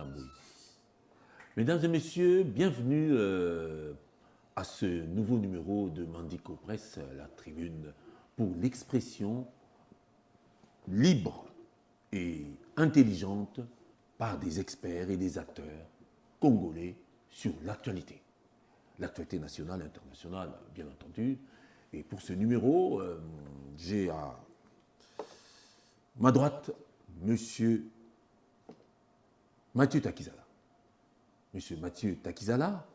Tambouille. Mesdames et messieurs, bienvenue à ce nouveau numéro de Mandiko Presse, la tribune pour l'expression libre et intelligente par des experts et des acteurs congolais sur l'actualité. L'actualité nationale et internationale, bien entendu. Et pour ce numéro, j'ai à ma droite Monsieur Mathieu Takizala. Monsieur Mathieu Takizala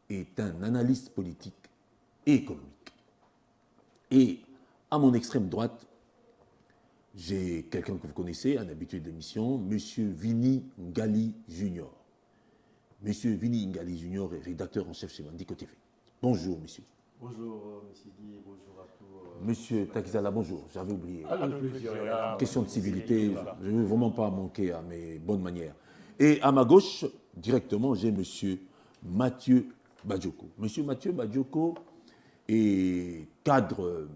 est un analyste politique et économique. Et à mon extrême droite, j'ai quelqu'un que vous connaissez, un habitué de l'émission, Monsieur Vini Ngali Junior. Monsieur Vini Ngali Junior est rédacteur en chef chez Mandiko TV. Bonjour, monsieur. Bonjour, monsieur Guy, bonjour à tous. Monsieur Takizala, bonjour, j'avais oublié. Question de civilité, je ne veux vraiment pas manquer à mes bonnes manières. Et à ma gauche, directement, j'ai monsieur Mathieu Badioko. Monsieur Mathieu Badioko est cadre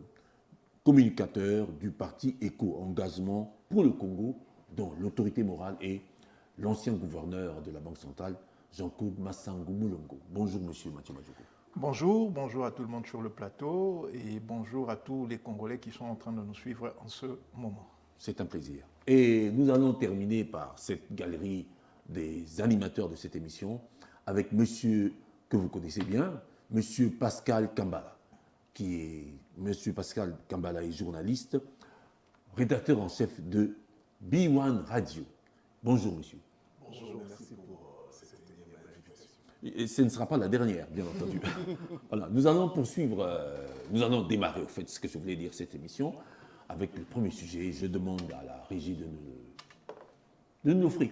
communicateur du parti Éco-Engagement pour le Congo, dont l'autorité morale est l'ancien gouverneur de la Banque centrale, Jean-Claude Massangou Moulongo. Bonjour, monsieur Mathieu Badioko. Bonjour à tout le monde sur le plateau et bonjour à tous les Congolais qui sont en train de nous suivre en ce moment. C'est un plaisir. Et nous allons terminer par cette galerie des animateurs de cette émission avec monsieur que vous connaissez bien, monsieur Pascal Kambala, monsieur Pascal Kambala est journaliste, rédacteur en chef de B1 Radio. Bonjour monsieur. Bonjour, merci pour cette invitation. Et ce ne sera pas la dernière, bien entendu. Voilà, nous allons poursuivre, nous allons démarrer au fait ce que je voulais dire cette émission avec le premier sujet. Je demande à la régie de nous offrir.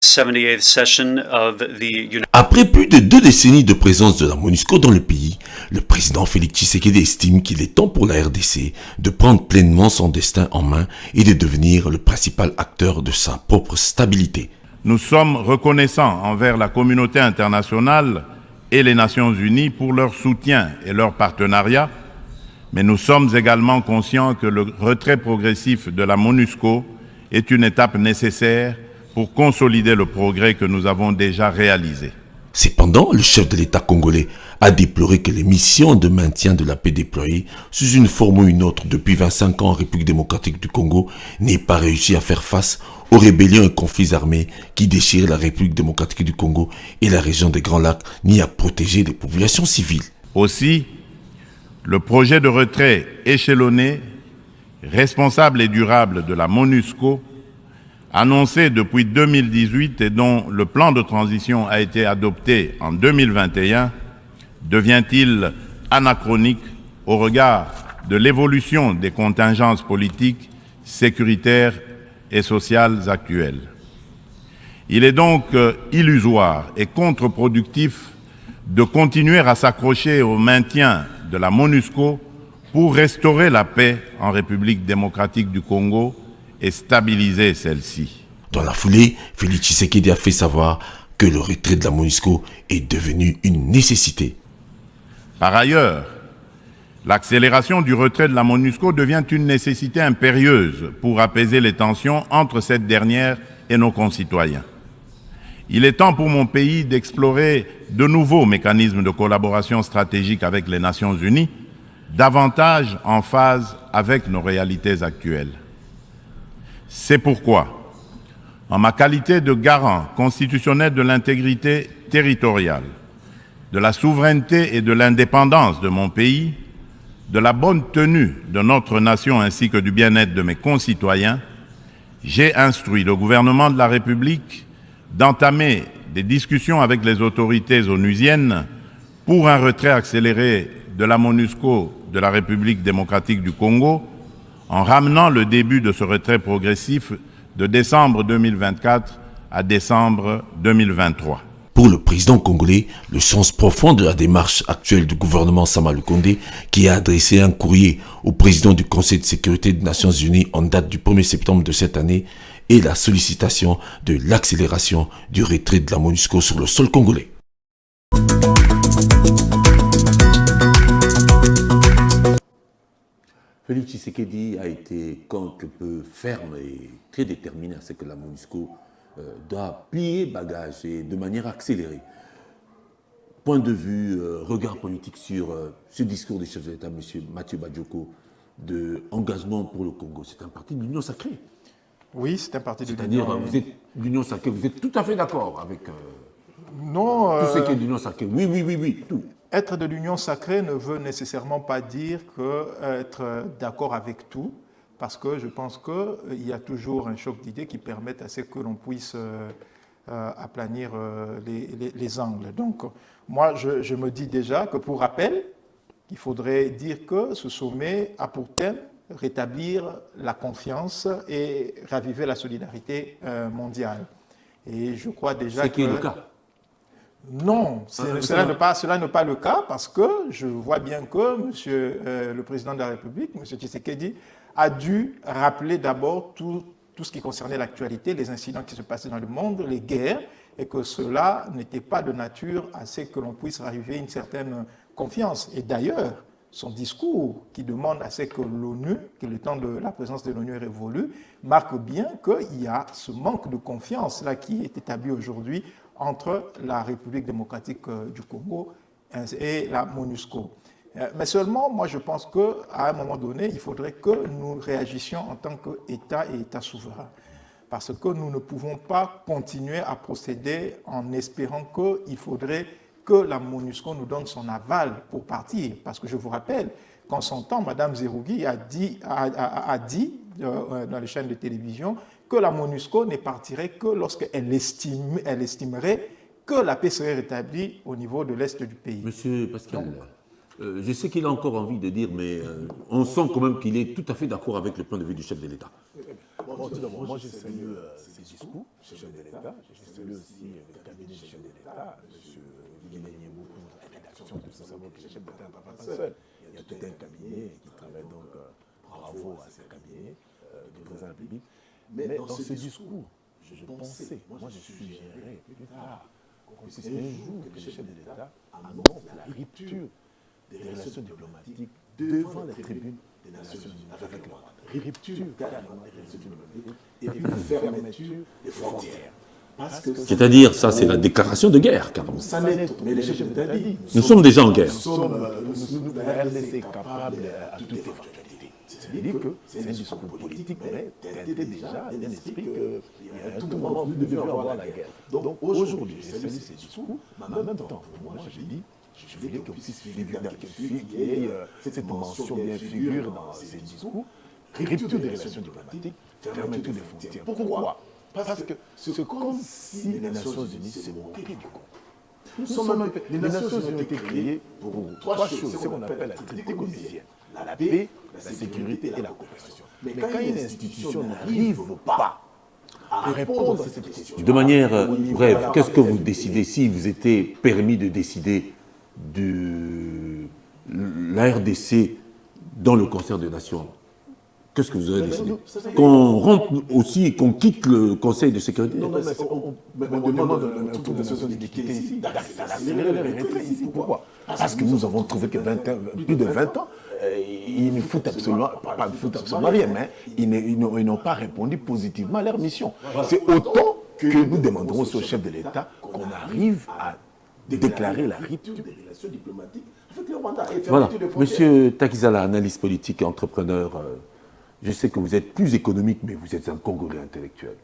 78th session of the Après plus de 2 décennies de présence de la MONUSCO dans le pays, le président Félix Tshisekedi estime qu'il est temps pour la RDC de prendre pleinement son destin en main et de devenir le principal acteur de sa propre stabilité. Nous sommes reconnaissants envers la communauté internationale et les Nations Unies pour leur soutien et leur partenariat, mais nous sommes également conscients que le retrait progressif de la MONUSCO est une étape nécessaire pour consolider le progrès que nous avons déjà réalisé. Cependant, le chef de l'État congolais a déploré que les missions de maintien de la paix déployées sous une forme ou une autre depuis 25 ans en République démocratique du Congo n'aient pas réussi à faire face aux rébellions et conflits armés qui déchirent la République démocratique du Congo et la région des Grands Lacs, ni à protéger les populations civiles. Aussi, le projet de retrait échelonné, responsable et durable de la MONUSCO, annoncé depuis 2018 et dont le plan de transition a été adopté en 2021, devient-il anachronique au regard de l'évolution des contingences politiques, sécuritaires et sociales actuelles. Il est donc illusoire et contre-productif de continuer à s'accrocher au maintien de la MONUSCO pour restaurer la paix en République démocratique du Congo et stabiliser celle-ci. Dans la foulée, Félix Tshisekedi a fait savoir que le retrait de la MONUSCO est devenu une nécessité. Par ailleurs, l'accélération du retrait de la MONUSCO devient une nécessité impérieuse pour apaiser les tensions entre cette dernière et nos concitoyens. Il est temps pour mon pays d'explorer de nouveaux mécanismes de collaboration stratégique avec les Nations Unies, davantage en phase avec nos réalités actuelles. C'est pourquoi, en ma qualité de garant constitutionnel de l'intégrité territoriale, de la souveraineté et de l'indépendance de mon pays, de la bonne tenue de notre nation ainsi que du bien-être de mes concitoyens, j'ai instruit le gouvernement de la République d'entamer des discussions avec les autorités onusiennes pour un retrait accéléré de la MONUSCO de la République démocratique du Congo, en ramenant le début de ce retrait progressif de décembre 2024 à décembre 2023. Pour le président congolais, le sens profond de la démarche actuelle du gouvernement Sama Lukonde, qui a adressé un courrier au président du Conseil de sécurité des Nations Unies en date du 1er septembre de cette année, est la sollicitation de l'accélération du retrait de la MONUSCO sur le sol congolais. Félix Tshisekedi a été quelque peu ferme et très déterminé à ce que la MONUSCO doit plier bagage et de manière accélérée. Point de vue, regard politique sur ce discours du chef de l'État, M. Mathieu Badioko, de engagement pour le Congo. C'est un parti de l'Union sacrée. Oui, c'est un parti de l'Union. C'est-à-dire, vous êtes l'Union sacrée, vous êtes tout à fait d'accord avec non, tout ce qui est de l'Union sacrée. Oui, tout. Être de l'Union sacrée ne veut nécessairement pas dire être d'accord avec tout, parce que je pense qu'il y a toujours un choc d'idées qui permettent à ce que l'on puisse aplanir les angles. Donc, moi, je me dis déjà que pour rappel, il faudrait dire que ce sommet a pour thème rétablir la confiance et raviver la solidarité mondiale. Et je crois déjà que... C'est qui est le cas. Non, cela n'est pas le cas parce que je vois bien que le président de la République, M. Tshisekedi, a dû rappeler d'abord tout ce qui concernait l'actualité, les incidents qui se passaient dans le monde, les guerres, et que cela n'était pas de nature à ce que l'on puisse arriver à une certaine confiance. Et d'ailleurs, son discours qui demande à ce que l'ONU, que le temps de la présence de l'ONU est révolu, marque bien qu'il y a ce manque de confiance là qui est établi aujourd'hui entre la République démocratique du Congo et la MONUSCO. Mais seulement, moi je pense qu'à un moment donné, il faudrait que nous réagissions en tant qu'État et État souverain. Parce que nous ne pouvons pas continuer à procéder en espérant qu'il faudrait que la MONUSCO nous donne son aval pour partir. Parce que je vous rappelle qu'en son temps, Mme Zerougui a dit dans les chaînes de télévision que la MONUSCO ne partirait que lorsqu'elle estimerait que la paix serait rétablie au niveau de l'Est du pays. Monsieur Pascal, je sais qu'il a encore envie de dire, mais on sent quand même qu'il est tout à fait d'accord avec le point de vue du chef de l'État. Moi, je salue ces discours du chef de l'État. Je salue aussi le cabinet du chef de l'État, M. Guilain Yembo, pour la rédaction. Nous savons que le chef de l'État n'est pas seul. Il y a tout un cabinet qui travaille, donc bravo à ce cabinet du président de la République. Mais dans ce discours, je pensais, moi je suggérais plus tard, que c'est un jour que le chef de l'État annonce la rupture des relations diplomatiques devant les tribunes des Nations Unies avec le Rwanda. Rupture carrément des relations diplomatiques et puis fermeture des frontières. C'est-à-dire, ça c'est la déclaration de guerre, carrément. Ça n'est tout, mais le chef de l'État dit. Nous sommes déjà en guerre. Nous, la RDC est capable à toute éventualité. C'est-à-dire que c'est un discours politique, mais teinté déjà d'un esprit qu'à tout moment, nous devions avoir la guerre. Donc aujourd'hui, j'ai salué ces discours, mais en même temps, pour moi, j'ai dit, je voulais qu'on puisse figurer, cette mention bien figure dans ces discours, rupture des relations diplomatiques, fermeture des frontières. Pourquoi ? Parce que c'est comme si les Nations Unies se moquaient du Congo. Les Nations Unies ont été créées pour trois choses, ce qu'on appelle la triple cohésion. La paix, la sécurité et la coopération. Mais quand une institution n'arrive pas à répondre à cette question... De manière brève, qu'est-ce que vous décidez si vous étiez permis de décider de la RDC dans le concert des nations? Qu'est-ce que vous aurez décidé? Qu'on rentre aussi, qu'on quitte le Conseil de sécurité? Non, mais on demande à toutes les nations qui quittent ici d'accélérer les retraits ici. Pourquoi? Parce que nous avons trouvé que plus de 20 ans, ils ne foutent absolument, pas foutent absolument rien, mais ils n'ont pas répondu positivement à leur mission. C'est autant que nous demanderons au chef de l'État qu'on arrive à déclarer la rupture des relations diplomatiques avec le Rwanda. Voilà. Monsieur Takizala, analyste politique et entrepreneur, je sais que vous êtes plus économique, mais vous êtes un Congolais intellectuel.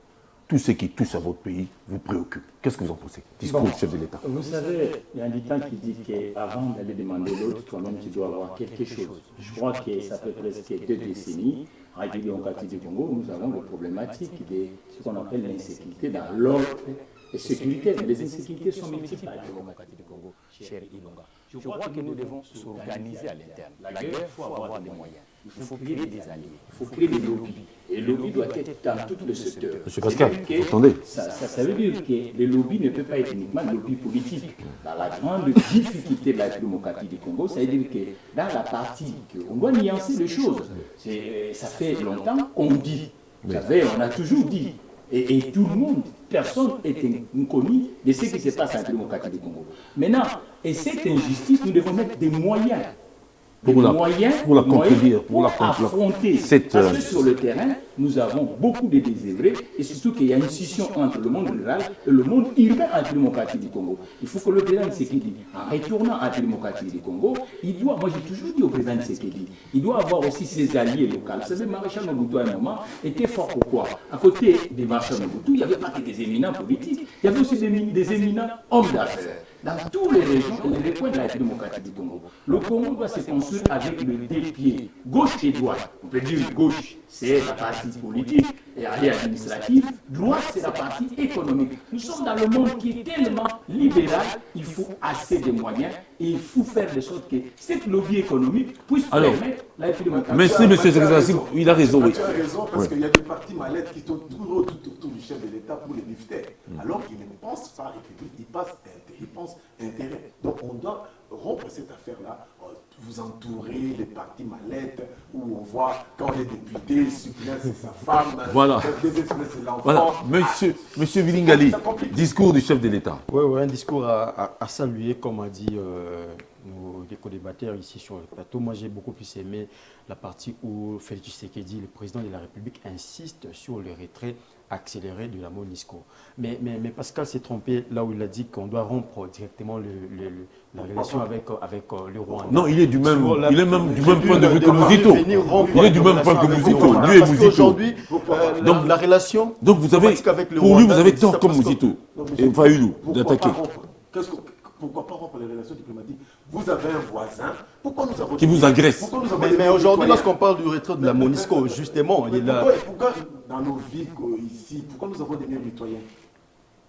Tout ce qui touche à votre pays vous préoccupe. Qu'est-ce que vous en pensez? Discours du chef de l'État. Vous savez, il y a un dicton qui dit qu'avant d'aller demander l'autre, toi-même, tu dois avoir quelque chose. Je crois que ça fait presque 2 décennies, en République démocratique du Congo, nous avons des problématiques de ce qu'on appelle l'insécurité dans l'ordre sécuritaire. Mais les insécurités sont multiples en République démocratique du Congo, cher Ilonga. Je crois que nous devons s'organiser à l'interne. La guerre, il faut avoir des moyens. Il faut créer des alliés, il faut créer des lobbies. Et le lobby doit être dans tout le secteur. Monsieur Pascal, attendez. Ça veut dire que le lobby ne peut pas être uniquement le lobby politique. Dans la grande difficulté de la République démocratique du Congo, ça veut dire que dans la partie, on doit nuancer les choses. Ça fait longtemps qu'on dit. Vous savez, on a toujours dit. Et tout le monde, personne n'est inconnu de ce qui se passe en République démocratique du Congo. Maintenant, et cette injustice, nous devons mettre des moyens des Pour la moyens, contredire, pour affronter. Parce que sur le terrain, nous avons beaucoup de désœuvrés et surtout qu'il y a une scission entre le monde rural et le monde urbain en démocratie du Congo. Il faut que le président Tshisekedi, en retournant en démocratie du Congo, il doit, moi j'ai toujours dit au président Tshisekedi, il doit avoir aussi ses alliés locaux. Vous savez, Maréchal Mobutu à un moment était fort pourquoi? À côté des Maréchal Mobutu, il n'y avait pas que des éminents politiques, il y avait aussi des éminents hommes d'affaires. Dans toutes les régions et les recoins de la démocratie du Congo. Le Congo doit se construire avec le deux pieds, gauche et droite. On peut dire gauche, c'est la partie politique et administrative. Droite, c'est la partie économique. Nous sommes dans le monde qui est tellement libéral, il faut assez de moyens et il faut faire de sorte que cette lobby économique puisse permettre la démocratie. Merci, M. Sekazasi, il a raison. Tu as raison, parce qu'il y a des partis mallettes qui tournent tout autour du chef de l'État pour les lifter. Alors qu'ils ne pensent pas République, ils pensent intérêt. Donc on doit rompre cette affaire-là. Vous entourez les partis mallettes où on voit quand les députés, suppléants, c'est sa femme, voilà. c'est l'enfant. Voilà, monsieur Vilingali, discours du chef de l'État. Oui, un discours à saluer, comme a dit nos co-débatteurs ici sur le plateau. Moi, j'ai beaucoup plus aimé la partie où Félix Tshisekedi, le président de la République, insiste sur le retrait accéléré de la MONUSCO. Mais Pascal s'est trompé là où il a dit qu'on doit rompre directement la relation avec le Rwanda. Non, il est du même point de vue que Mouzito. Il est du même point que Mouzito. Lui et Mouzito. Aujourd'hui, donc la relation. Donc vous avez, pour lui, vous avez tort comme Mouzito. Et Fayoulou d'attaquer. Pourquoi pas rompre les relations diplomatiques? Vous avez un voisin, pourquoi nous avons... Qui vous agresse. Mais aujourd'hui, lorsqu'on parle du retrait de la MONUSCO, justement, pourquoi dans nos villes ici, pourquoi nous avons des mêmes citoyens?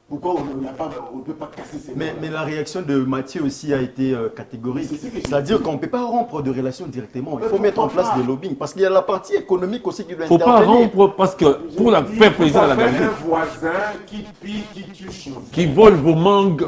Pourquoi on ne peut pas casser ces mais la réaction de Mathieu aussi a été catégorique. C'est-à-dire qu'on ne peut pas rompre de relations directement. Il faut mettre en place des lobbying. Parce qu'il y a la partie économique aussi qui doit intervenir. Il ne faut pas rompre parce que pour la paix président de la Gambie, un voisin qui pille, qui tue, qui vole vos mangues,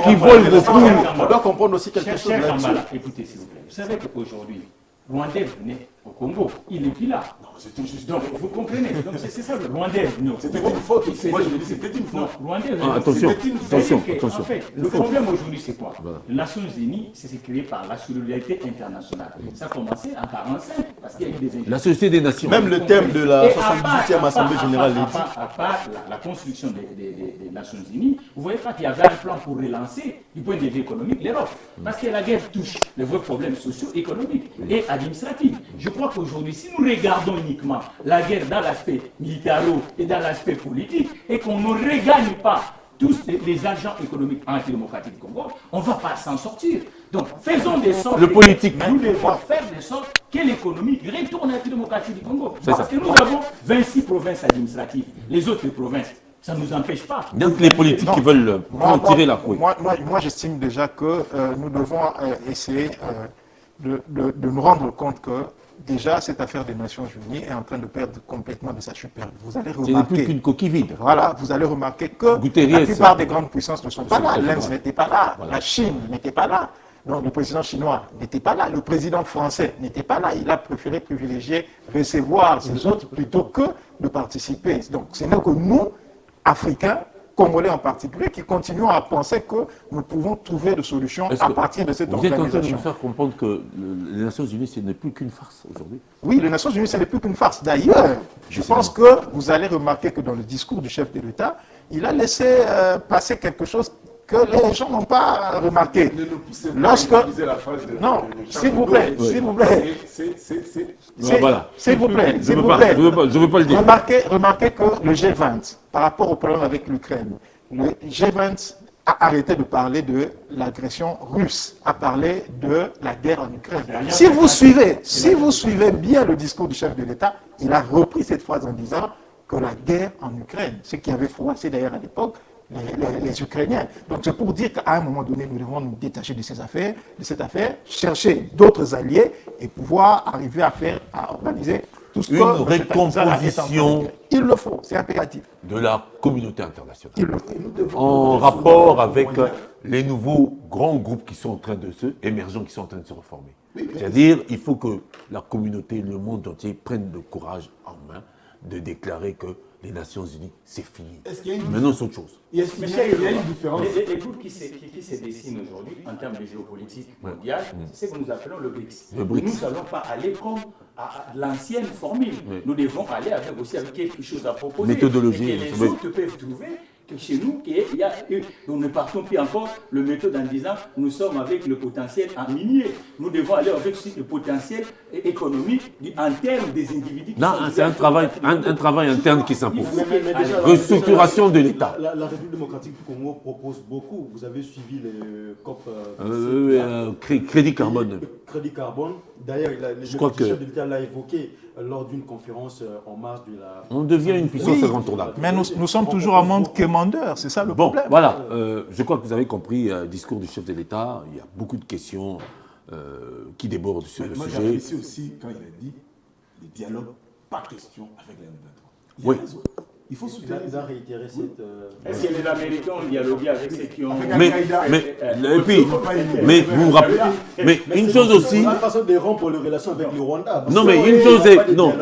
qui vole vos poules. On doit comprendre aussi quelque chose là-dessus. Écoutez, s'il vous plaît. Vous savez qu'aujourd'hui, Rwandais venait au Congo, il n'est plus là. Non, c'était juste. Donc, vous comprenez. Donc, c'est ça le Rwandais. C'était une faute. Moi, je dis c'était une faute. Non, Rwandais. Attention. En fait, le problème aujourd'hui, c'est quoi? Les Nations Unies, c'est créé par la solidarité internationale. Ça a commencé en 1945, parce qu'il y a eu des injustices. La Société des Nations. Même le thème de la 78e Assemblée Générale est dit. À part la construction des Nations Unies, vous ne voyez pas qu'il y avait un plan pour relancer, du point de vue économique, l'Europe. Parce que la guerre touche les vrais problèmes socio-économiques et administratifs. Je crois qu'aujourd'hui, si nous regardons uniquement la guerre dans l'aspect militaire et dans l'aspect politique, et qu'on ne regagne pas tous les agents économiques antidémocratiques du Congo, on ne va pas s'en sortir. Donc, faisons des sortes. Le politique. Nous devons faire de sorte que l'économie retourne à la démocratie du Congo. Parce que nous avons 26 provinces administratives. Les autres provinces, ça ne nous empêche pas. Donc les politiques qui veulent tirer la couille. Moi j'estime déjà que nous devons essayer de nous rendre compte que déjà cette affaire des Nations Unies est en train de perdre complètement de sa superbe. Vous allez remarquer. Ce n'est plus qu'une coquille vide. Voilà, vous allez remarquer que la plupart des grandes puissances ne sont pas là. L'Inde n'était pas là. Voilà. La Chine n'était pas là. Donc le président chinois n'était pas là. Le président français n'était pas là. Il a préféré privilégier recevoir ces autres plutôt que de participer. Donc ce n'est que nous, Africains, Congolais en particulier, qui continuons à penser que nous pouvons trouver des solutions à partir de cette organisation. Vous êtes en train de nous faire comprendre que les Nations Unies, ce n'est plus qu'une farce aujourd'hui? Oui, les Nations Unies, ce n'est plus qu'une farce. D'ailleurs, je pense que vous allez remarquer que dans le discours du chef de l'État, il a laissé passer quelque chose que les gens n'ont pas remarqué. Lorsque... Non, s'il vous plaît, s'il vous plaît. S'il vous plaît, s'il vous plaît. Je ne veux pas le dire. Remarquez que le G20, par rapport au problème avec l'Ukraine, le G20 a arrêté de parler de l'agression russe, a parlé de la guerre en Ukraine. Si vous suivez bien le discours du chef de l'État, il a repris cette phrase en disant que la guerre en Ukraine, ce qui avait froissé d'ailleurs à l'époque les Ukrainiens. Donc c'est pour dire qu'à un moment donné, nous devons nous détacher de cette affaire, chercher d'autres alliés et pouvoir arriver à organiser tout ce que... Une recomposition. Il le faut, c'est impératif. De la communauté internationale. Il le faut. En rapport avec les nouveaux grands groupes qui sont en train de émergents, qui sont en train de se reformer. C'est-à-dire, il faut que la communauté, le monde entier prenne le courage en main de déclarer que les Nations Unies, c'est fini. Est-ce qu'il y a une- Maintenant, c'est autre chose. Est-ce qu'il y a une différence? Les groupes qui se dessinent aujourd'hui en termes de géopolitique mondiale, c'est ce que nous appelons le BRICS. Le BRICS. Nous n'allons pas aller comme à l'ancienne formule. Nous devons aller aussi avec quelque chose à proposer. Méthodologie, Et que les oui. autres peuvent trouver que chez nous, nous ne partons plus encore le méthode en disant nous sommes avec le potentiel en minier. Nous devons aller avec aussi le potentiel économique en termes des individus. Non, c'est un travail interne qui s'impose. Mais déjà, Restructuration de l'État. La République démocratique du Congo propose beaucoup. Vous avez suivi le COP Crédit carbone. Crédit carbone. D'ailleurs, Je crois que- chef de l'État l'a évoqué lors d'une conférence en marge de la... On devient une puissance Oui, incontournable. mais nous sommes toujours un monde quémandeur, c'est ça le Bon, problème. voilà. Je crois que vous avez compris le discours du chef de l'État. Il y a beaucoup de questions qui débordent sur le Moi, j'ai sujet. apprécié aussi quand il a dit le dialogue, pas question avec les M23. Il a Oui. raison. Il faut soutenir Il a réitéré cette... Est-ce que les Américains ont dialogué avec ceux qui ont... Mais vous vous rappelez, mais une chose aussi, C'est la façon de rompre les relations avec le Rwanda. non mais une chose est, non,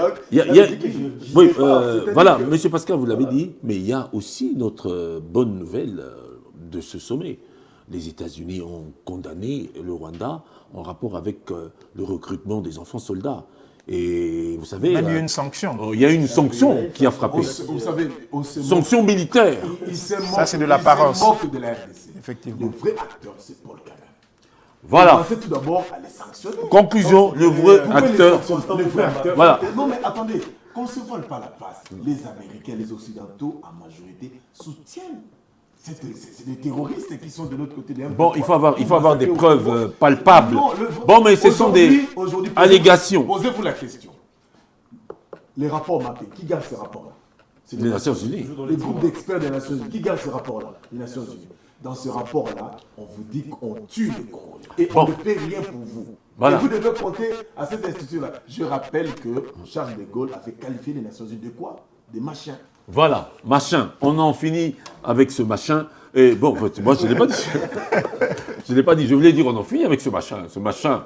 oui, voilà, Monsieur Pascal, vous l'avez dit, mais il y a aussi notre bonne nouvelle de ce sommet. Les États-Unis ont condamné le Rwanda en rapport avec le recrutement des enfants soldats. Et vous savez, Même il y a une sanction. il y a une sanction qui a frappé. Vous savez, on se moque- Sanction militaire. il se moque- Ça, c'est de il l'apparence. se moque de la RDC. Effectivement. Le vrai acteur, c'est Paul Kagame. Voilà. Pensez tout d'abord à les sanctionner. Conclusion, le vrai Pourquoi les acteur. sanctionner, le vrai acteur. Voilà. Non mais attendez, qu'on ne se vole pas la face. Les Américains, les Occidentaux, en majorité, soutiennent. C'est des terroristes qui sont de l'autre côté des M23. Bon, il faut avoir des Pour preuves massacrer au- palpables. Non, Bon, mais ce sont des aujourd'hui, allégations. Posez-vous la question. Les rapports mappés, qui garde ces rapports-là? C'est Les Nations Unies. Les groupes d'experts des Nations Unies. Qui garde ces rapports-là? Les Nations Unies. Dans ce rapport-là, on vous dit qu'on tue les Congolais. Et on ne fait rien pour vous. Voilà. Et vous devez compter à cette institution-là. Je rappelle que Charles de Gaulle avait qualifié les Nations Unies de quoi? Des machins. Voilà, machin. On en finit avec ce machin. Et bon, en fait, moi, je ne l'ai pas dit. Je ne l'ai pas dit. Je voulais dire on en finit avec ce machin,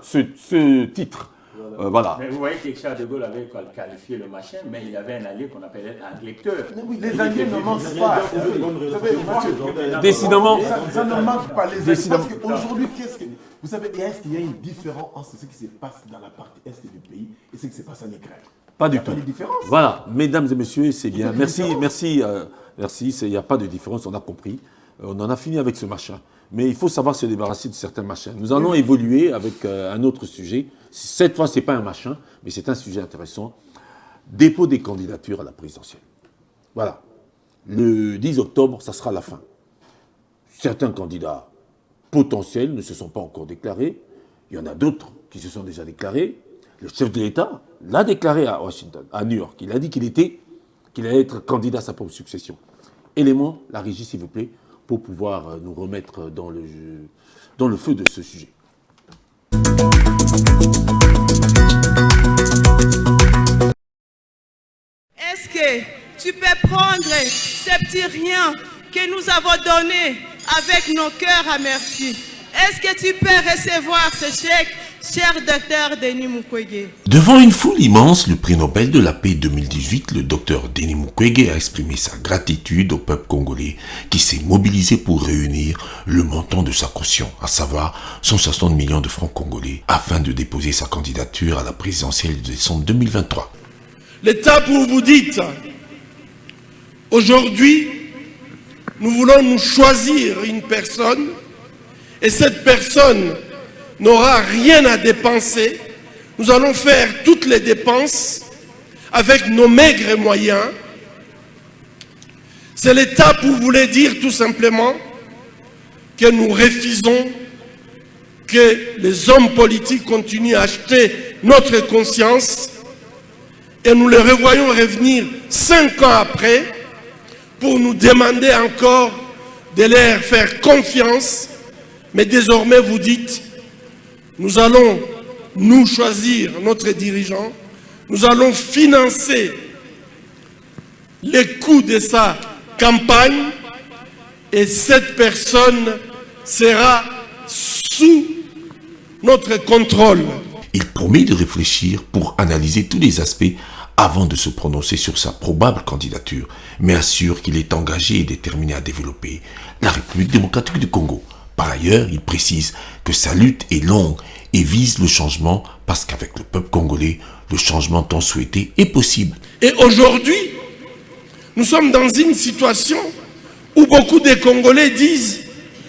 ce titre. Voilà. Mais vous voyez que Charles de Gaulle avait qualifié le machin, mais il avait un allié qu'on appelait un lecteur. Les alliés ne manquent pas. Vous savez, moi, Décidément. ça ne manque pas les alliés. Décidément. Parce qu'aujourd'hui, vous savez, est-ce qu'il y a une différence entre ce qui se passe dans la partie est du pays et ce qui se passe en Ukraine? Pas du Il y a tout. pas de différence. Voilà, mesdames et messieurs, c'est bien. Il y a Merci, une merci, merci. Il n'y a pas de différence, on a compris. On en a fini avec ce machin. Mais il faut savoir se débarrasser de certains machins. Nous allons évoluer avec un autre sujet. Cette fois, ce n'est pas un machin, mais c'est un sujet intéressant. Dépôt des candidatures à la présidentielle. Voilà. Le 10 octobre, ça sera la fin. Certains candidats potentiels ne se sont pas encore déclarés. Il y en a d'autres qui se sont déjà déclarés. Le chef de l'État l'a déclaré à Washington, à New York. Il a dit qu'il allait être candidat à sa propre succession. Élément, la régie, s'il vous plaît, pour pouvoir nous remettre dans le feu de ce sujet. Est-ce que tu peux prendre ces petits riens que nous avons donnés avec nos cœurs amertis? Est-ce que tu peux recevoir ce chèque, cher docteur Denis Mukwege? Devant une foule immense, le prix Nobel de la paix 2018, le docteur Denis Mukwege a exprimé sa gratitude au peuple congolais qui s'est mobilisé pour réunir le montant de sa caution, à savoir 160 millions de francs congolais, afin de déposer sa candidature à la présidentielle de décembre 2023. L'étape où vous dites, aujourd'hui, nous voulons nous choisir une personne, et cette personne n'aura rien à dépenser. Nous allons faire toutes les dépenses avec nos maigres moyens. C'est l'étape où vous voulez dire tout simplement que nous refusons que les hommes politiques continuent à acheter notre conscience et nous les revoyons revenir 5 ans après pour nous demander encore de leur faire confiance. Mais désormais, vous dites, nous allons nous choisir notre dirigeant, nous allons financer les coûts de sa campagne et cette personne sera sous notre contrôle. Il promet de réfléchir pour analyser tous les aspects avant de se prononcer sur sa probable candidature, mais assure qu'il est engagé et déterminé à développer la République démocratique du Congo. Par ailleurs, il précise que sa lutte est longue et vise le changement parce qu'avec le peuple congolais, le changement tant souhaité est possible. Et aujourd'hui, nous sommes dans une situation où beaucoup de Congolais disent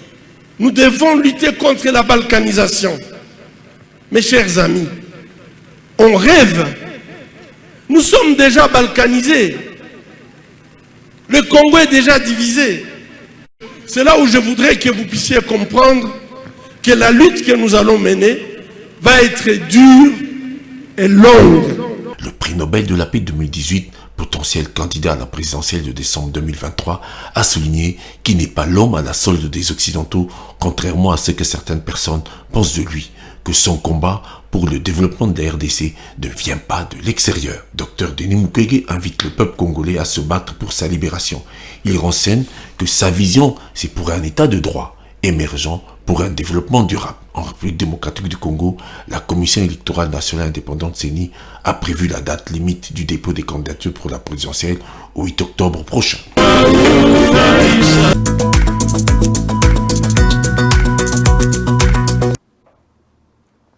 « Nous devons lutter contre la balkanisation ». Mes chers amis, on rêve. Nous sommes déjà balkanisés. Le Congo est déjà divisé. C'est là où je voudrais que vous puissiez comprendre que la lutte que nous allons mener va être dure et longue. Le prix Nobel de la paix 2018, potentiel candidat à la présidentielle de décembre 2023, a souligné qu'il n'est pas l'homme à la solde des Occidentaux, contrairement à ce que certaines personnes pensent de lui, que son combat pour le développement de la RDC ne vient pas de l'extérieur. Dr Denis Mukwege invite le peuple congolais à se battre pour sa libération. Il renseigne que sa vision, c'est pour un état de droit émergent pour un développement durable. En République démocratique du Congo, la Commission électorale nationale indépendante CENI a prévu la date limite du dépôt des candidatures pour la présidentielle au 8 octobre prochain.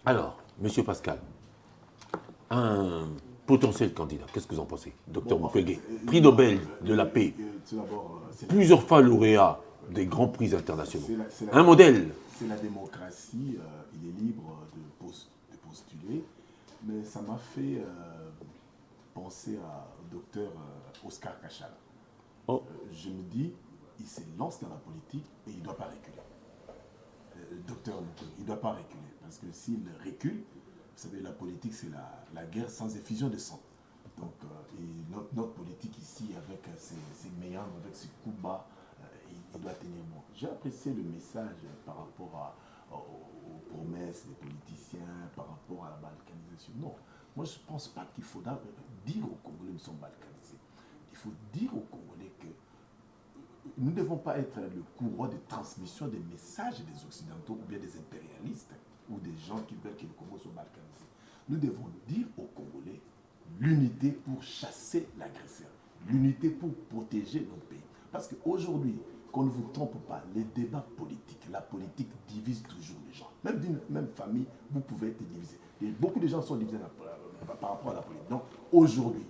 Alors, Monsieur Pascal, un potentiel candidat, qu'est-ce que vous en pensez, Dr Mukwege, prix Nobel de la paix, plusieurs fois lauréat des grands prix internationaux, un modèle. C'est la démocratie, il est libre de postuler, mais ça m'a fait penser au docteur Oscar Kachala. Je me dis, il se lance dans la politique et il ne doit pas reculer. Docteur Mukwege, il ne doit pas reculer, parce que s'il recule, vous savez, la politique, c'est la guerre sans effusion de sang. Donc, notre politique ici, avec ses méandres, avec ses coups bas, il doit tenir bon. J'ai apprécié le message par rapport aux promesses des politiciens, par rapport à la balkanisation. Non, moi je ne pense pas qu'il faudra dire aux Congolais que nous sommes balkanisés. Il faut dire aux Congolais que nous ne devons pas être le courroie de transmission des messages des Occidentaux ou bien des impérialistes ou des gens qui veulent que le Congo soit balkanisé. Nous devons dire aux Congolais l'unité pour chasser l'agresseur, l'unité pour protéger notre pays. Parce qu'aujourd'hui, qu'on ne vous trompe pas, les débats politiques, la politique divise toujours les gens. Même d'une même famille, vous pouvez être divisé. Et beaucoup de gens sont divisés par rapport à la politique. Donc aujourd'hui,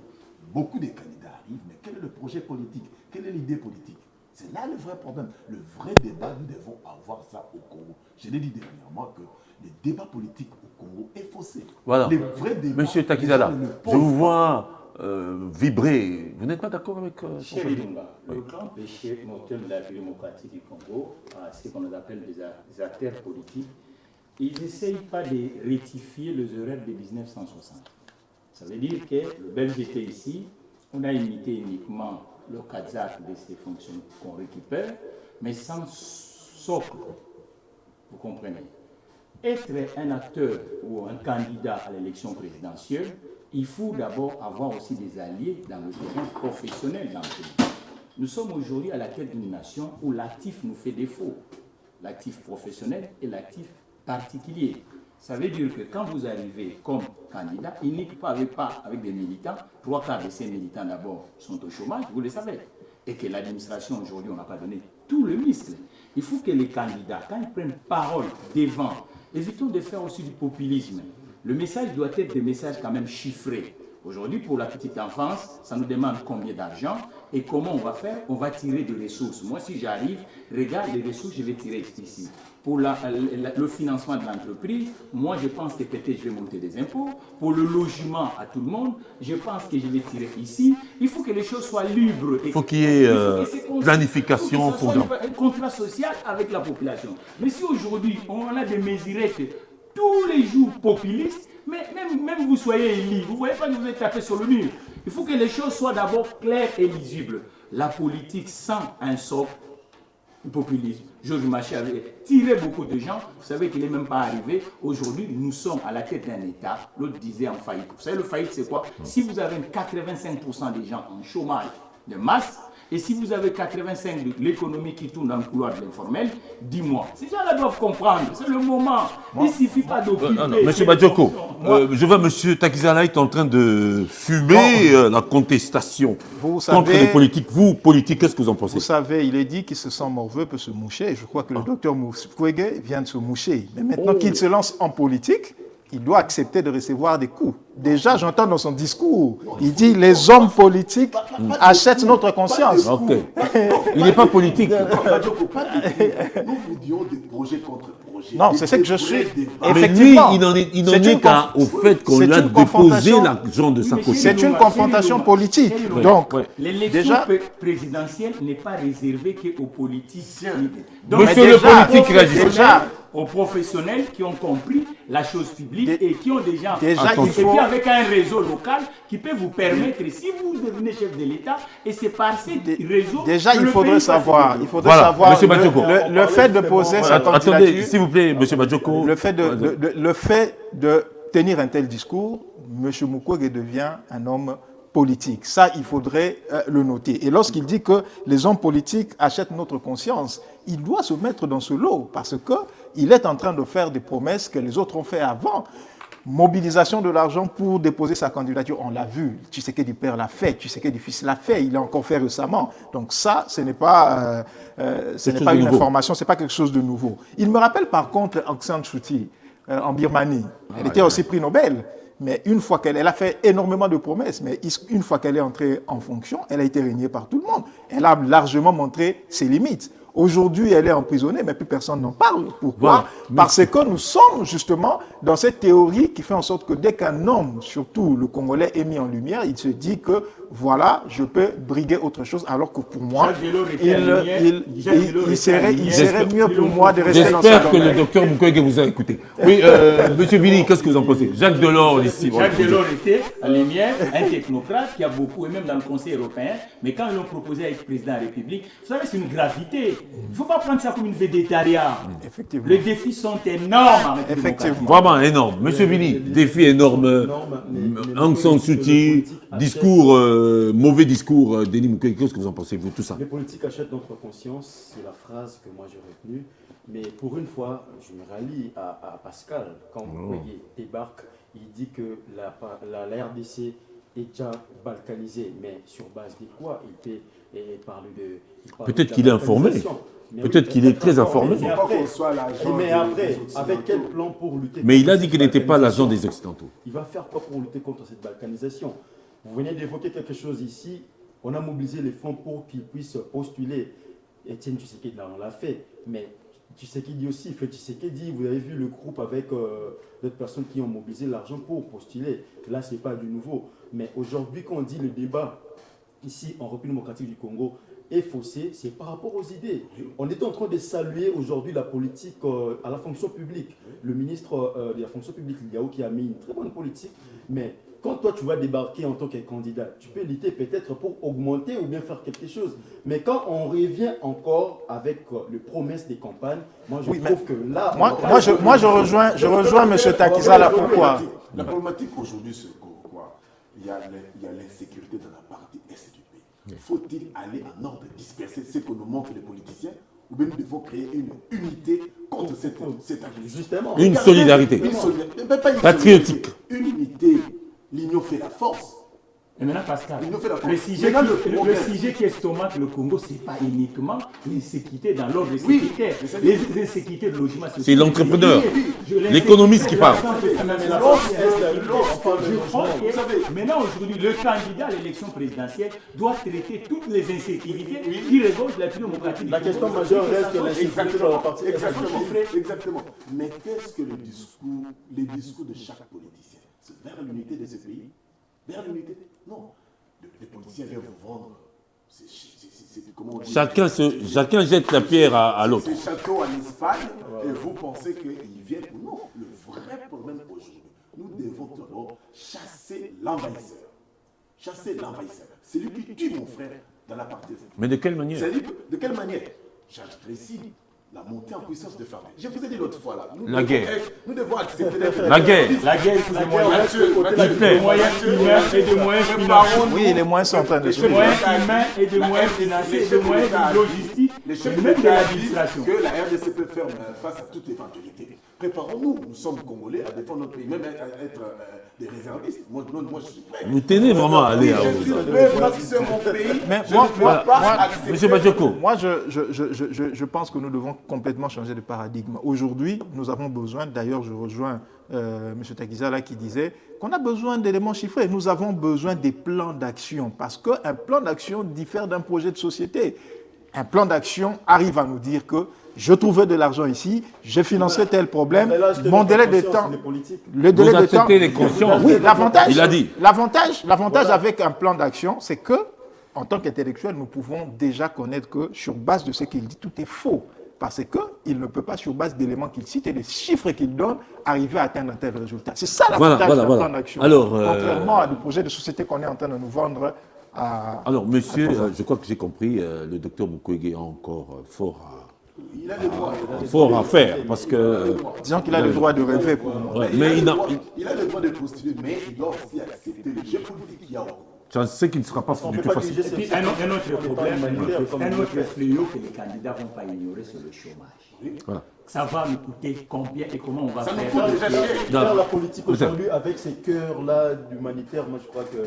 beaucoup de candidats arrivent, mais quel est le projet politique? Quelle est l'idée politique? C'est là le vrai problème. Le vrai débat, nous devons avoir ça au Congo. Je l'ai dit dernièrement que le débat politique au Congo est faussé. Voilà. Les vrais débats, Monsieur Takizala, je vous vois vibrer. Vous n'êtes pas d'accord avec Cher Ilunga, le grand péché mortel de la vie démocratique du Congo, c'est ce qu'on appelle des acteurs politiques. Ils n'essayent pas de rectifier les erreurs de 1960. Ça veut dire que le Belge était ici, on a imité uniquement le Kazakh de ces fonctions qu'on récupère, mais sans socle. Vous comprenez? Être un acteur ou un candidat à l'élection présidentielle, il faut d'abord avoir aussi des alliés dans le terrain professionnel dans le pays. Nous sommes aujourd'hui à la tête d'une nation où l'actif nous fait défaut. L'actif professionnel et l'actif particulier. Ça veut dire que quand vous arrivez comme candidat, il n'y pas avec des militants. 3/4 de ces militants d'abord sont au chômage, vous le savez. Et que l'administration aujourd'hui, on n'a pas donné tout le muscle. Il faut que les candidats, quand ils prennent parole devant, évitons de faire aussi du populisme. Le message doit être des messages quand même chiffrés. Aujourd'hui, pour la petite enfance, ça nous demande combien d'argent et comment on va faire? On va tirer des ressources. Moi, si j'arrive, regarde les ressources, je vais tirer ici. Pour le financement de l'entreprise, moi, je pense que peut-être je vais monter des impôts. Pour le logement à tout le monde, je pense que je vais tirer ici. Il faut que les choses soient libres. Il faut qu'il y ait planification. Il faut que un contrat social avec la population. Mais si aujourd'hui, on a des mesurettes tous les jours populistes, mais même vous soyez élu, vous ne voyez pas que vous êtes tapé sur le mur. Il faut que les choses soient d'abord claires et lisibles. La politique sans un socle, le populisme. Georges Maché avait tiré beaucoup de gens. Vous savez qu'il n'est même pas arrivé. Aujourd'hui, nous sommes à la tête d'un État. L'autre disait en faillite. Vous savez, le faillite, c'est quoi? Si vous avez 85% des gens en chômage de masse, Et si vous avez 85 de l'économie qui tourne dans le couloir de l'informel, dis-moi. Ces gens-là doivent comprendre. C'est le moment. Il ne suffit pas d'occuper. Monsieur Badioko, je vois Monsieur Takizala est en train de fumer la contestation contre les politiques. Vous, politiques, qu'est-ce que vous en pensez? Vous savez, il est dit qu'il se sent morveux peut se moucher. Je crois que le docteur Mukwege vient de se moucher. Mais maintenant qu'il se lance en politique, il doit accepter de recevoir des coups. Déjà, j'entends dans son discours, il dit les hommes politiques achètent notre conscience. Okay. Il n'est pas politique. Nous vous disons des projets contre projets. Non, c'est ce que je suis. Mais lui, il n'en est qu'au fait qu'on lui a déposé l'argent de sa caution. C'est une confrontation politique. Donc, l'élection présidentielle n'est pas réservée qu'aux politiciens. Donc, Monsieur le politique réagit. Aux professionnels qui ont compris la chose publique et qui ont déjà il faut... avec un réseau local qui peut vous permettre, si vous devenez chef de l'État, et c'est par ces réseaux... Déjà, il faudrait savoir, Monsieur Badioko, le fait de poser sa candidature... Attendez, s'il vous plaît, Monsieur Badioko... Le fait de tenir un tel discours, M. Mukwege devient un homme politique. Ça, il faudrait le noter. Et lorsqu'il dit que les hommes politiques achètent notre conscience, il doit se mettre dans ce lot parce qu'il est en train de faire des promesses que les autres ont fait avant. Mobilisation de l'argent pour déposer sa candidature, on l'a vu. Tshisekedi père l'a fait, Tshisekedi fils l'a fait, il l'a encore fait récemment. Donc ça, ce n'est pas, une information, ce n'est pas quelque chose de nouveau. Il me rappelle par contre Aung San Suu Kyi en Birmanie. Elle était aussi prix Nobel. Mais une fois qu'elle a fait énormément de promesses, mais une fois qu'elle est entrée en fonction, elle a été régnée par tout le monde. Elle a largement montré ses limites. Aujourd'hui, elle est emprisonnée, mais plus personne n'en parle. Pourquoi? Parce que nous sommes justement dans cette théorie qui fait en sorte que dès qu'un homme, surtout le Congolais, est mis en lumière, il se dit que voilà, je peux briguer autre chose, alors que pour moi, il serait mieux pour moi de rester dans ce domaine. J'espère que le docteur Mukwege vous a écouté. Oui, Monsieur Vili, qu'est-ce que vous en pensez? Jacques Delors, ici. Jacques Delors était, à lumière, un technocrate qui a beaucoup, et même dans le Conseil européen, mais quand ils l'ont proposé à être président de la République, vous savez, c'est une gravité. Il ne faut pas prendre ça comme une végétariat. Les défis sont énormes. Effectivement. Vraiment énormes. Monsieur Vili, défi énorme. Aung San Suu Kyi, discours, mauvais discours d'Denis Mukwege. Qu'est-ce que vous en pensez, vous, tout ça? Les politiques achètent notre conscience, c'est la phrase que moi j'ai retenue. Mais pour une fois, je me rallie à Pascal. Quand Mukwege débarque, il dit que la RDC est déjà balkanisée. Mais sur base de quoi il peut parler de... Peut-être qu'il est informé. Peut-être qu'il est très informé. Mais après, avec quel plan pour lutter? Mais il a dit qu'il n'était pas l'agent des Occidentaux. Il va faire quoi pour lutter contre cette balkanisation? Vous venez d'évoquer quelque chose ici. On a mobilisé les fonds pour qu'ils puissent postuler. Etienne Tshisekedi, là, on l'a fait. Mais Tshisekedi aussi, Tshisekedi, vous avez vu le groupe avec d'autres personnes qui ont mobilisé l'argent pour postuler. Là, ce n'est pas du nouveau. Mais aujourd'hui, quand on dit le débat ici en République démocratique du Congo est faussé, c'est par rapport aux idées. On est en train de saluer aujourd'hui la politique à la fonction publique. Le ministre de la fonction publique, Liao, qui a mis une très bonne politique, mais quand toi tu vas débarquer en tant que candidat, tu peux lutter peut-être pour augmenter ou bien faire quelque chose. Mais quand on revient encore avec les promesses des campagnes, moi je trouve que là... Moi je rejoins M. Takizala. Pourquoi? La problématique aujourd'hui, c'est quoi? Il y a l'insécurité dans la partie est du pays. Faut-il aller en ordre dispersé, ce que nous montrent les politiciens, ou bien nous devons créer une unité contre cette agression? Justement. Une solidarité. Patriotique. Une unité. L'union fait la force. Et maintenant, Pascal, le sujet qui estomate le Congo, ce n'est pas uniquement l'insécurité dans l'ordre sécuritaire. Les insécurités de logement. C'est l'entrepreneur, l'économiste qui parle. Maintenant, aujourd'hui, le candidat à l'élection présidentielle doit traiter toutes les insécurités qui révoltent la plus démocratique. La question majeure reste l'insécurité dans la partie. Exactement. Mais qu'est-ce que les discours de chaque politicien? C'est vers l'unité de ce pays? Vers l'unité? Non. Les politiciens viennent vous vendre. Chacun jette la pierre à l'autre. C'est château en Espagne et vous pensez qu'ils viennent. Non, le vrai problème aujourd'hui, nous devons d'abord chasser l'envahisseur. Chasser l'envahisseur. C'est lui qui tue mon frère dans la partie. Mais de quelle manière? De quelle manière? J'apprécie la montée en puissance de Fabre. Je vous ai dit l'autre fois, là, La guerre. Nous devons accepter La guerre. De moyens humains et de moyens financiers. Oui, les moyens sont en train de se De moyens humains et de moyens financiers, de moyens logistiques, et même de l'administration. que la RDC peut faire face à toute éventualité. Préparons-nous, nous sommes Congolais à défendre notre pays, même à être des réservistes. Moi, je suis prêt. Vous tenez vraiment à aller à Je suis prêt parce que c'est mon pays. Mais Je ne peux pas accepter. Monsieur Badioko. Moi, je pense que nous devons complètement changer de paradigme. Aujourd'hui, nous avons besoin, d'ailleurs, je rejoins M. Takizala qui disait qu'on a besoin d'éléments chiffrés. Nous avons besoin des plans d'action parce qu'un plan d'action diffère d'un projet de société. Un plan d'action arrive à nous dire que je trouvais de l'argent ici, j'ai financé tel problème, mon délai de temps, le délai de temps, les consciences. oui, l'avantage, Il a dit. L'avantage avec un plan d'action, c'est que, en tant qu'intellectuel, nous pouvons déjà connaître que sur base de ce qu'il dit, tout est faux. Parce qu'il ne peut pas, sur base d'éléments qu'il cite et des chiffres qu'il donne, arriver à atteindre un tel résultat. C'est ça l'avantage d'un plan d'action. Alors, contrairement à des projets de société qu'on est en train de nous vendre à... Alors, monsieur, je crois que j'ai compris, le docteur Mukwege a encore fort à faire, parce que... disons qu'il a le droit de rêver pour nous. Ouais, mais il a le droit de postuler, mais il doit aussi accepter le jeu politique qu'il y a. Je sais qu'il ne sera pas du tout facile. Et puis un autre problème, un autre fléau que les candidats ne vont pas ignorer, c'est le chômage. Voilà. Ça va nous coûter combien et comment on va faire? Faire la politique aujourd'hui avec ces cœurs-là d'humanitaire, moi je crois que...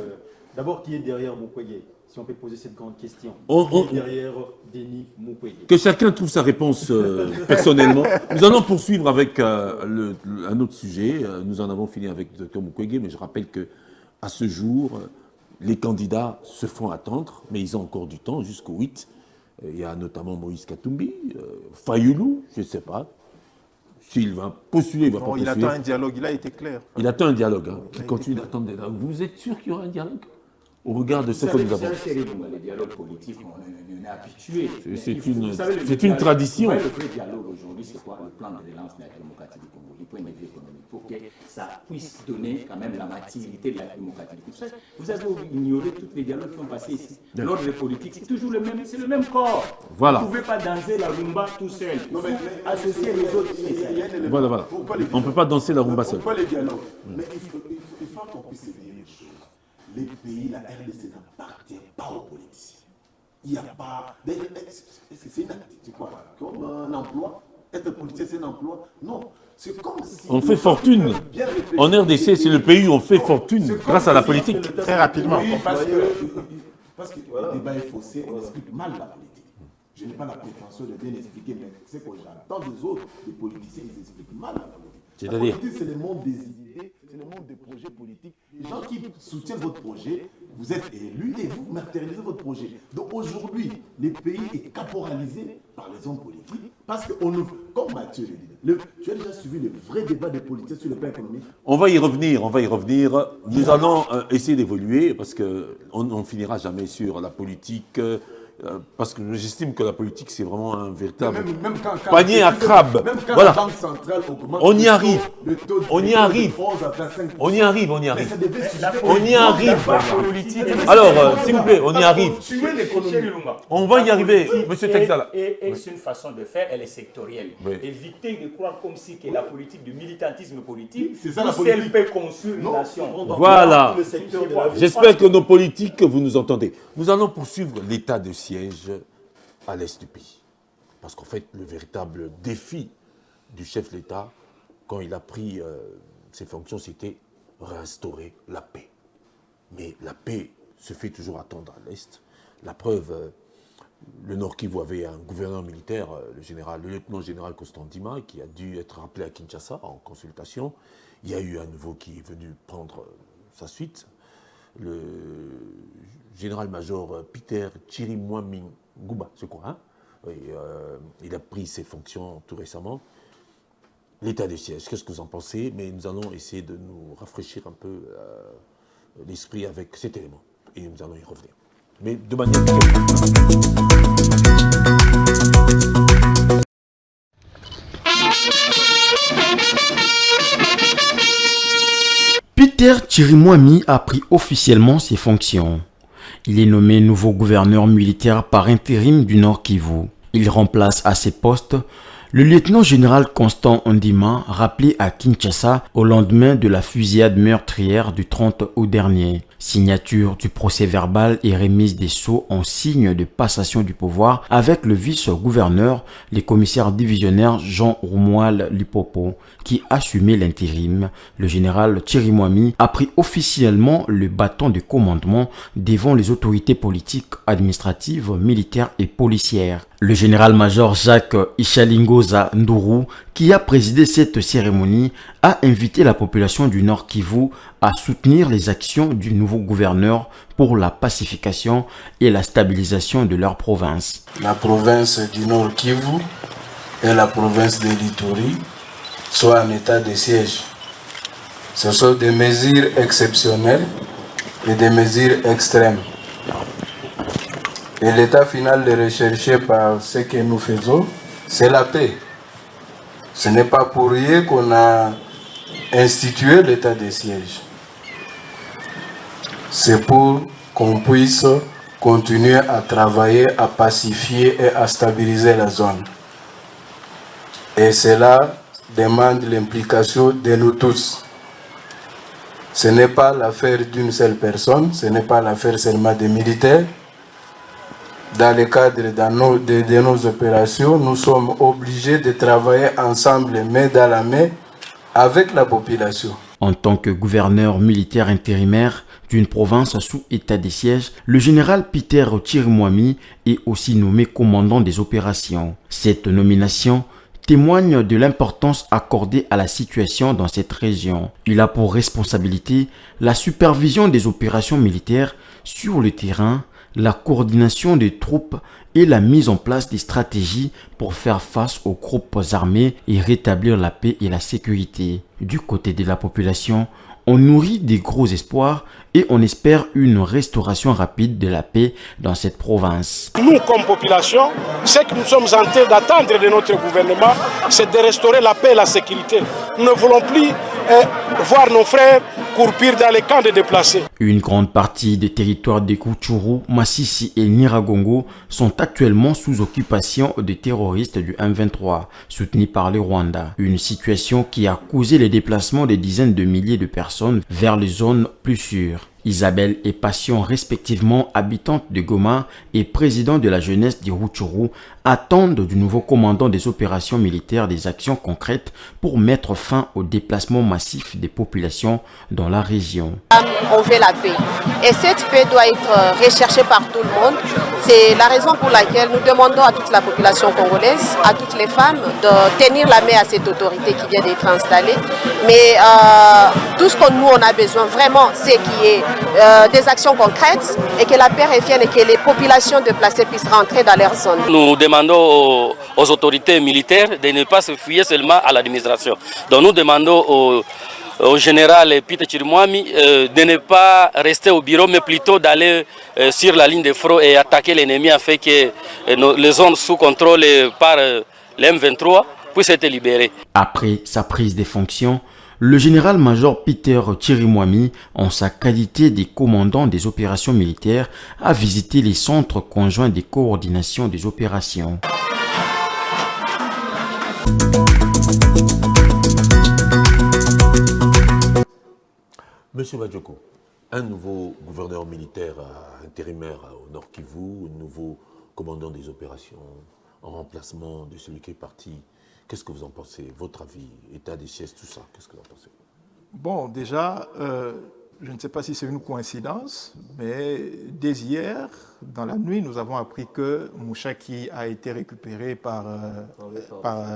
D'abord, qui est derrière Mukwege? Si on peut poser cette grande question. Qui est derrière Denis Mukwege? Que chacun trouve sa réponse personnellement. Nous allons poursuivre avec un autre sujet. Nous en avons fini avec le Dr Mukwege, mais je rappelle qu'à ce jour, les candidats se font attendre, mais ils ont encore du temps jusqu'au 8. Il y a notamment Moïse Katumbi, Fayoulou, je ne sais pas. S'il va postuler, il va pas postuler. Il attend un dialogue, il a été clair. Il attend un dialogue, il continue d'attendre des dialogues. Vous êtes sûr qu'il y aura un dialogue au regard de ce que nous avons? Les dialogues politiques, on est habitué. C'est une tradition. Le vrai dialogue aujourd'hui, c'est quoi? Le plan de relance de la démocratie du Congo, du point de vue économique, pour que ça puisse donner quand même la maturité de la démocratie du Congo. Vous avez ignoré tous les dialogues qui ont passé ici. L'ordre politique, c'est toujours le même, c'est le même corps. Voilà. Vous ne pouvez pas danser la rumba tout seul. Il faut associer les autres. Voilà. On ne peut pas danser la rumba seul. Pourquoi les dialogues? Mais il faut qu'on puisse dire une chose. Les pays, la RDC n'appartient pas aux politiciens. Il n'y a pas... C'est une activité, quoi? Comme un emploi. Être politicien, c'est un emploi? Non. C'est comme si... On fait fortune. En RDC, c'est le pays où on fait fortune grâce à la politique. Très rapidement. Oui, parce que le débat est faussé, on explique mal la politique. Je n'ai pas la prétention de bien expliquer, mais c'est que j'entends des autres, des politiciens, ils expliquent mal la politique. La politique, c'est le monde des idées, c'est le monde des projets politiques. Les gens qui soutiennent votre projet, vous êtes élus et vous matérialisez votre projet. Donc aujourd'hui, le pays est caporalisé par les hommes politiques parce que, comme Mathieu le dit, tu as déjà suivi le vrai débat des politiciens sur le plan économique. On va y revenir. Nous allons essayer d'évoluer parce qu'on ne finira jamais sur la politique. Parce que j'estime que la politique, c'est vraiment un véritable panier à crabe. Même quand voilà. la Banque centrale augmente on y arrive. On y arrive. Alors, s'il vous plaît, on y arrive. On va y arriver, monsieur Texala. Et c'est une façon de faire, elle est sectorielle. Oui. Éviter de croire comme si que la politique, du militantisme politique, c'est ça la politique. Peut construire une nation. Voilà. J'espère que nos politiques, vous nous entendez. Nous allons poursuivre l'état de siège à l'est du pays. Parce qu'en fait, le véritable défi du chef de l'État, quand il a pris ses fonctions, c'était réinstaurer la paix. Mais la paix se fait toujours attendre à l'est. La preuve, le Nord Kivu avait un gouverneur militaire, le lieutenant-général Constant Ndima, qui a dû être rappelé à Kinshasa en consultation. Il y a eu un nouveau qui est venu prendre sa suite. Le général-major Peter Chirimwami Ngouba, je crois. Hein? Oui, il a pris ses fonctions tout récemment. L'état de siège, qu'est-ce que vous en pensez? Mais nous allons essayer de nous rafraîchir un peu l'esprit avec cet élément. Et nous allons y revenir. Mais de manière... Peter Chirimwami a pris officiellement ses fonctions. Il est nommé nouveau gouverneur militaire par intérim du Nord Kivu. Il remplace à ses postes Le lieutenant-général Constant Ondima, rappelé à Kinshasa au lendemain de la fusillade meurtrière du 30 août dernier. Signature du procès-verbal et remise des sceaux en signe de passation du pouvoir avec le vice-gouverneur, le commissaire divisionnaire Jean Romuald Lipopo, qui assumait l'intérim. Le général Chirimwami a pris officiellement le bâton de commandement devant les autorités politiques, administratives, militaires et policières. Le général-major Jacques Ishalingoza Ndourou, qui a présidé cette cérémonie, a invité la population du Nord Kivu à soutenir les actions du nouveau gouverneur pour la pacification et la stabilisation de leur province. La province du Nord Kivu et la province de l'Ituri sont en état de siège. Ce sont des mesures exceptionnelles et des mesures extrêmes. Et l'état final de recherché par ce que nous faisons, c'est la paix. Ce n'est pas pour rien qu'on a institué l'état de siège. C'est pour qu'on puisse continuer à travailler, à pacifier et à stabiliser la zone. Et cela demande l'implication de nous tous. Ce n'est pas l'affaire d'une seule personne, ce n'est pas l'affaire seulement des militaires. Dans le cadre de nos opérations, nous sommes obligés de travailler ensemble, main dans la main, avec la population. En tant que gouverneur militaire intérimaire d'une province sous état de siège, le général Peter Chirimwami est aussi nommé commandant des opérations. Cette nomination témoigne de l'importance accordée à la situation dans cette région. Il a pour responsabilité la supervision des opérations militaires sur le terrain, la coordination des troupes et la mise en place des stratégies pour faire face aux groupes armés et rétablir la paix et la sécurité. Du côté de la population, on nourrit des gros espoirs et on espère une restauration rapide de la paix dans cette province. Nous, comme population, ce que nous sommes en train d'attendre de notre gouvernement, c'est de restaurer la paix et la sécurité. Nous ne voulons plus voir nos frères courir dans les camps de déplacés. Une grande partie des territoires de Rutshuru, Masisi et Nyiragongo sont actuellement sous occupation des terroristes du M23, soutenus par le Rwanda. Une situation qui a causé le déplacement de dizaines de milliers de personnes vers les zones plus sûres. Isabelle et Passion, respectivement habitante de Goma et président de la jeunesse du Rutshuru, attendent du nouveau commandant des opérations militaires des actions concrètes pour mettre fin au déplacement massif des populations dans la région. On veut la paix et cette paix doit être recherchée par tout le monde. C'est la raison pour laquelle nous demandons à toute la population congolaise, à toutes les femmes, de tenir la main à cette autorité qui vient d'être installée. Mais tout ce que nous on a besoin vraiment, c'est qu'il y ait des actions concrètes et que la paix revienne et que les populations déplacées puissent rentrer dans leur zone. Nous demandons aux autorités militaires de ne pas se fier seulement à l'administration. Donc nous demandons au général Peter Chirimwami de ne pas rester au bureau, mais plutôt d'aller sur la ligne de front et attaquer l'ennemi afin que les zones sous contrôle par l'M23 puissent être libérées. Après sa prise de fonctions, le général-major Peter Chirimwami, en sa qualité de commandant des opérations militaires, a visité les centres conjoints de coordination des opérations. Monsieur Badjoko, un nouveau gouverneur militaire intérimaire au Nord Kivu, un nouveau commandant des opérations en remplacement de celui qui est parti. Qu'est-ce que vous en pensez? Votre avis, état des sièges, tout ça, qu'est-ce que vous en pensez? Bon, déjà, je ne sais pas si c'est une coïncidence, mais dès hier, dans la nuit, nous avons appris que Mouchaki a été récupéré par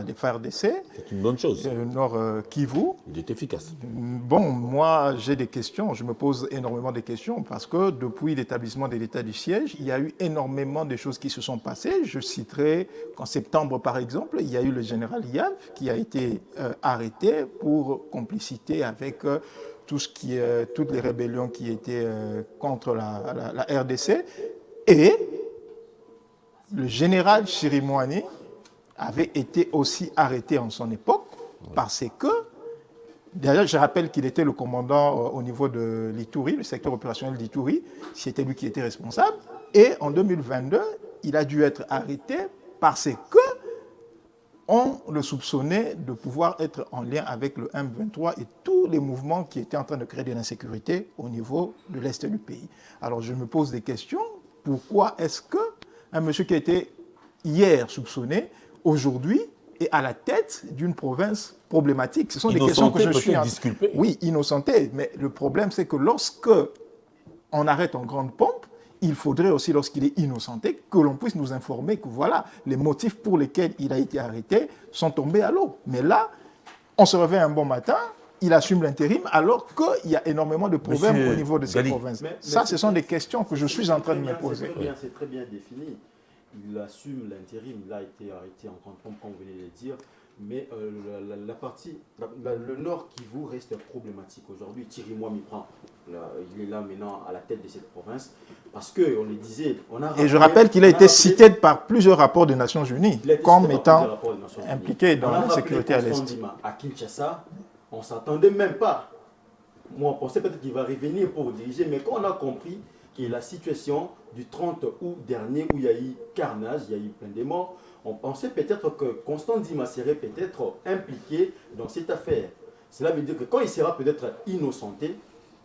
les FARDC. C'est une bonne chose. Nord Kivu. Il est efficace. Bon, moi, j'ai des questions. Je me pose énormément de questions parce que depuis l'établissement de l'état du siège, il y a eu énormément de choses qui se sont passées. Je citerai qu'en septembre, par exemple, il y a eu le général Yav qui a été arrêté pour complicité avec toutes les rébellions qui étaient contre la RDC. Et le général Chirimwami avait été aussi arrêté en son époque parce que, d'ailleurs, je rappelle qu'il était le commandant au niveau de l'Ituri, le secteur opérationnel d'Ituri, c'était lui qui était responsable. Et en 2022, il a dû être arrêté parce que on le soupçonnait de pouvoir être en lien avec le M23 et tous les mouvements qui étaient en train de créer de l'insécurité au niveau de l'Est du pays. Alors je me pose des questions. Pourquoi est-ce qu'un monsieur qui a été hier soupçonné, aujourd'hui, est à la tête d'une province problématique? Ce sont des questions que je suis... disculpé. Oui, innocenté. Mais le problème, c'est que lorsque on arrête en grande pompe, il faudrait aussi, lorsqu'il est innocenté, que l'on puisse nous informer que voilà, les motifs pour lesquels il a été arrêté sont tombés à l'eau. Mais là, on se réveille un bon matin, il assume l'intérim, alors qu'il y a énormément de problèmes au niveau de ces provinces. Ça, ce sont des questions que je suis en train de me poser. C'est très bien défini. Il assume l'intérim, il a été arrêté en grande pompe, comme vous venez de le dire. Mais la partie, le Nord Kivu reste problématique aujourd'hui. Thierry Moimi prend, il est là maintenant à la tête de cette province, parce qu'on le disait, et je rappelle qu'il a été cité par plusieurs rapports des Nations Unies comme étant impliqué dans la sécurité à l'Est. À Kinshasa, on ne s'attendait même pas. Moi, on pensait peut-être qu'il va revenir pour diriger, mais quand on a compris que la situation du 30 août dernier, où il y a eu carnage, il y a eu plein de morts, on pensait peut-être que Constant Ndima serait peut-être impliqué dans cette affaire. Cela veut dire que quand il sera peut-être innocenté,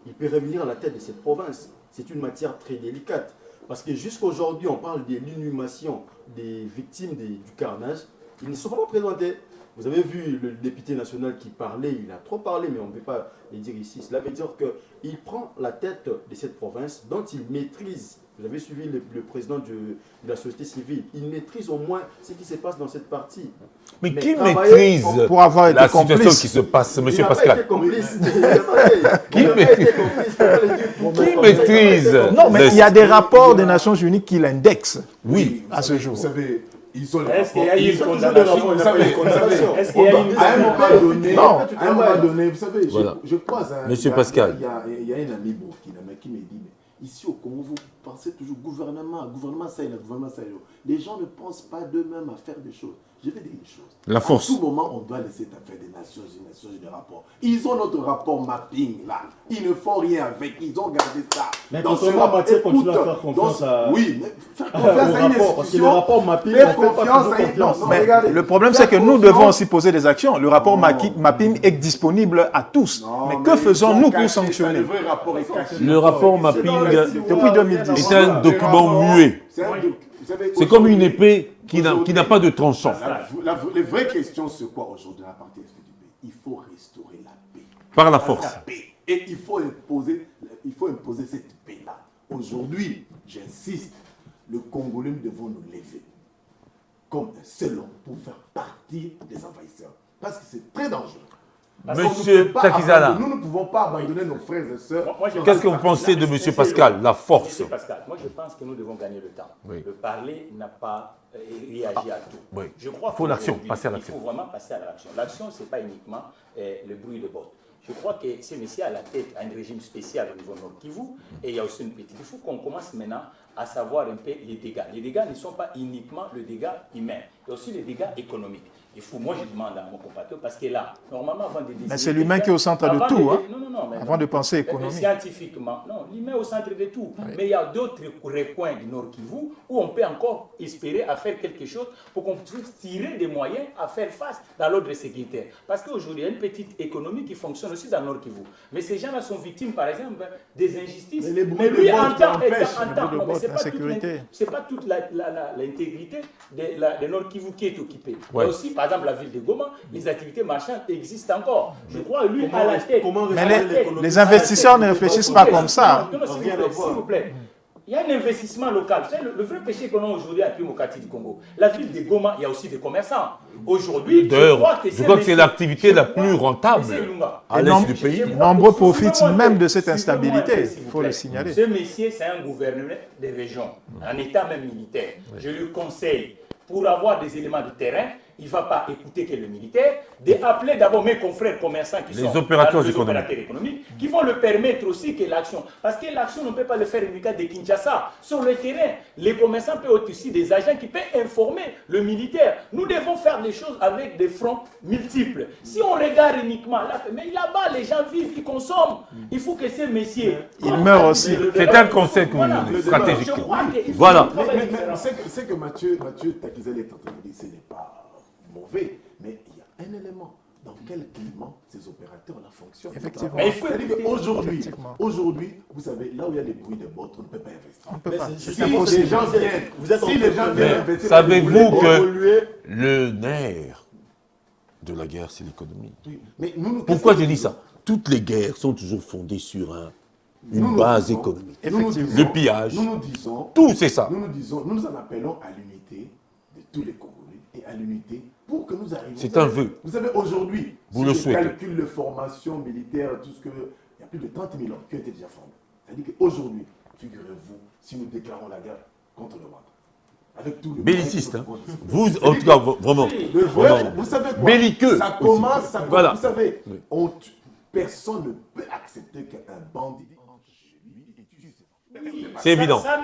il peut revenir à la tête de cette province. C'est une matière très délicate. Parce que jusqu'à aujourd'hui, on parle de l'inhumation des victimes du carnage. Ils ne sont pas présentés. Vous avez vu le député national qui parlait, il a trop parlé, mais on ne peut pas le dire ici. Cela veut dire qu'il prend la tête de cette province dont il maîtrise. Vous avez suivi le président de la société civile. Il maîtrise au moins ce qui se passe dans cette partie. Mais qui maîtrise pour avoir été la situation qui se passe, M. Pascal? Qui maîtrise? Non, mais il y a des rapports des Nations Unies qui l'indexent. Oui, à ce jour. Vous savez, ils ont Est-ce qu'il y a eu une condamnation? Est-ce qu'il y a eu une à un moment donné, vous savez, voilà. je croise un... Monsieur Pascal. Il y a un ami burkinabé qui me dit, mais ici au Congo, vous pensez toujours gouvernement ça et le gouvernement ça et là. Les gens ne pensent pas d'eux-mêmes à faire des choses. Je vais dire une chose. La force. À tout moment, on doit laisser affaire des Nations Unies, des rapports. Ils ont notre rapport mapping là. Ils ne font rien avec. Ils ont gardé ça. Mais dans ce rapport, Mathieu continue à faire confiance à... Oui, mais faire confiance à une institution. Parce que le rapport mapping, faire confiance à une... Mais le problème, c'est que nous devons aussi poser des actions. Le rapport mapping est disponible à tous. Mais que faisons-nous pour sanctionner? Le rapport mapping depuis 2010 est un document muet. C'est comme une épée qui n'a pas de tranchant. Les vraies questions, c'est quoi aujourd'hui la partie est du pays? Il faut restaurer la paix. Par la force. Et il faut imposer cette paix-là. Aujourd'hui, j'insiste, le Congolais, nous devons nous lever comme un seul homme pour faire partir des envahisseurs. Parce que c'est très dangereux. Monsieur Takizala, nous ne pouvons pas abandonner nos frères et sœurs. Qu'est-ce que vous pensez de M. Pascal, la force? Monsieur Pascal, moi je pense que nous devons gagner le temps. Oui. Le parler n'a pas réagi à tout. Oui. Je crois Il faut l'action, passer à il l'action. faut vraiment passer à l'action. L'action, ce n'est pas uniquement le bruit de bottes. Je crois que ce monsieur a la tête à un régime spécial au niveau Nord Kivu et il y a aussi une petite. Il faut qu'on commence maintenant à savoir un peu les dégâts. Les dégâts ne sont pas uniquement le dégât humain, il y a aussi les dégâts économiques. Il faut, moi je demande à mon compatriote, parce que là, normalement avant de décider... Mais c'est l'humain qui est au centre de tout, hein? Avant de penser économie. Scientifiquement, non, l'humain est au centre de tout. Oui. Mais il y a d'autres recoins du Nord Kivu où on peut encore espérer à faire quelque chose pour qu'on puisse tirer des moyens à faire face dans l'ordre sécuritaire. Parce qu'aujourd'hui, il y a une petite écononomie qui fonctionne aussi dans le Nord Kivu. Mais ces gens-là sont victimes, par exemple, des injustices. Mais lui, en temps, c'est pas toute l'intégrité de Nord Kivu qui est occupée. Ouais. Il y a aussi, par exemple, la ville de Goma, les activités marchandes existent encore. Je crois, lui, à la tête. Mais les investisseurs ne réfléchissent pas comme ça. S'il vous plaît. Il y a un investissement local. Vous savez, le vrai péché qu'on a aujourd'hui à Pimokati du Congo, la ville de Goma, il y a aussi des commerçants. Aujourd'hui, je crois que c'est l'activité la plus rentable à l'est du pays. Nombreux profitent même de cette instabilité, il faut le signaler. Ce monsieur, c'est un gouverneur des régions, un état même militaire. Je lui conseille, pour avoir des éléments de terrain, il ne va pas écouter que le militaire, d'appeler d'abord mes confrères commerçants qui sont opérateurs économiques, qui vont le permettre aussi que l'action, parce que l'action ne peut pas le faire uniquement de Kinshasa. Sur le terrain, les commerçants peuvent être aussi des agents qui peuvent informer le militaire. Nous devons faire les choses avec des fronts multiples. Si on regarde uniquement là, mais là-bas, les gens vivent, ils consomment. Il faut que ces messieurs... Ils meurent aussi. C'est un conseil stratégique. Voilà. C'est que Mathieu Takizala est en train de dire, ce n'est pas... mauvais, mais il y a un élément. Dans quel climat ces opérateurs-là fonctionnent. Effectivement. C'est-à-dire qu'aujourd'hui, vous savez, là où il y a des bruits de bottes, on ne peut pas investir. On ne peut pas. Si les gens viennent investir, savez-vous que le nerf de la guerre, c'est l'économie. Oui. Mais nous, pourquoi je dis ça? Toutes les guerres sont toujours fondées sur une base économique. Le pillage, nous disons, tout c'est ça. Nous en appelons à l'unité de tous les Congolais et à l'unité pour que nous arrivions. C'est un vœu. Vous savez, aujourd'hui, vous le souhaitez. Calcule de formation militaire, tout ce que... Il y a plus de 30 000 hommes qui ont été déjà formés. C'est-à-dire qu'aujourd'hui, figurez-vous, si nous déclarons la guerre contre le Rwanda, avec tout le... Belliciste, hein. Vous, en tout cas, vraiment. Vous savez quoi? Belliqueux. Ça commence, voilà. Vous savez, personne ne peut accepter qu'un bandit... C'est évident. Ça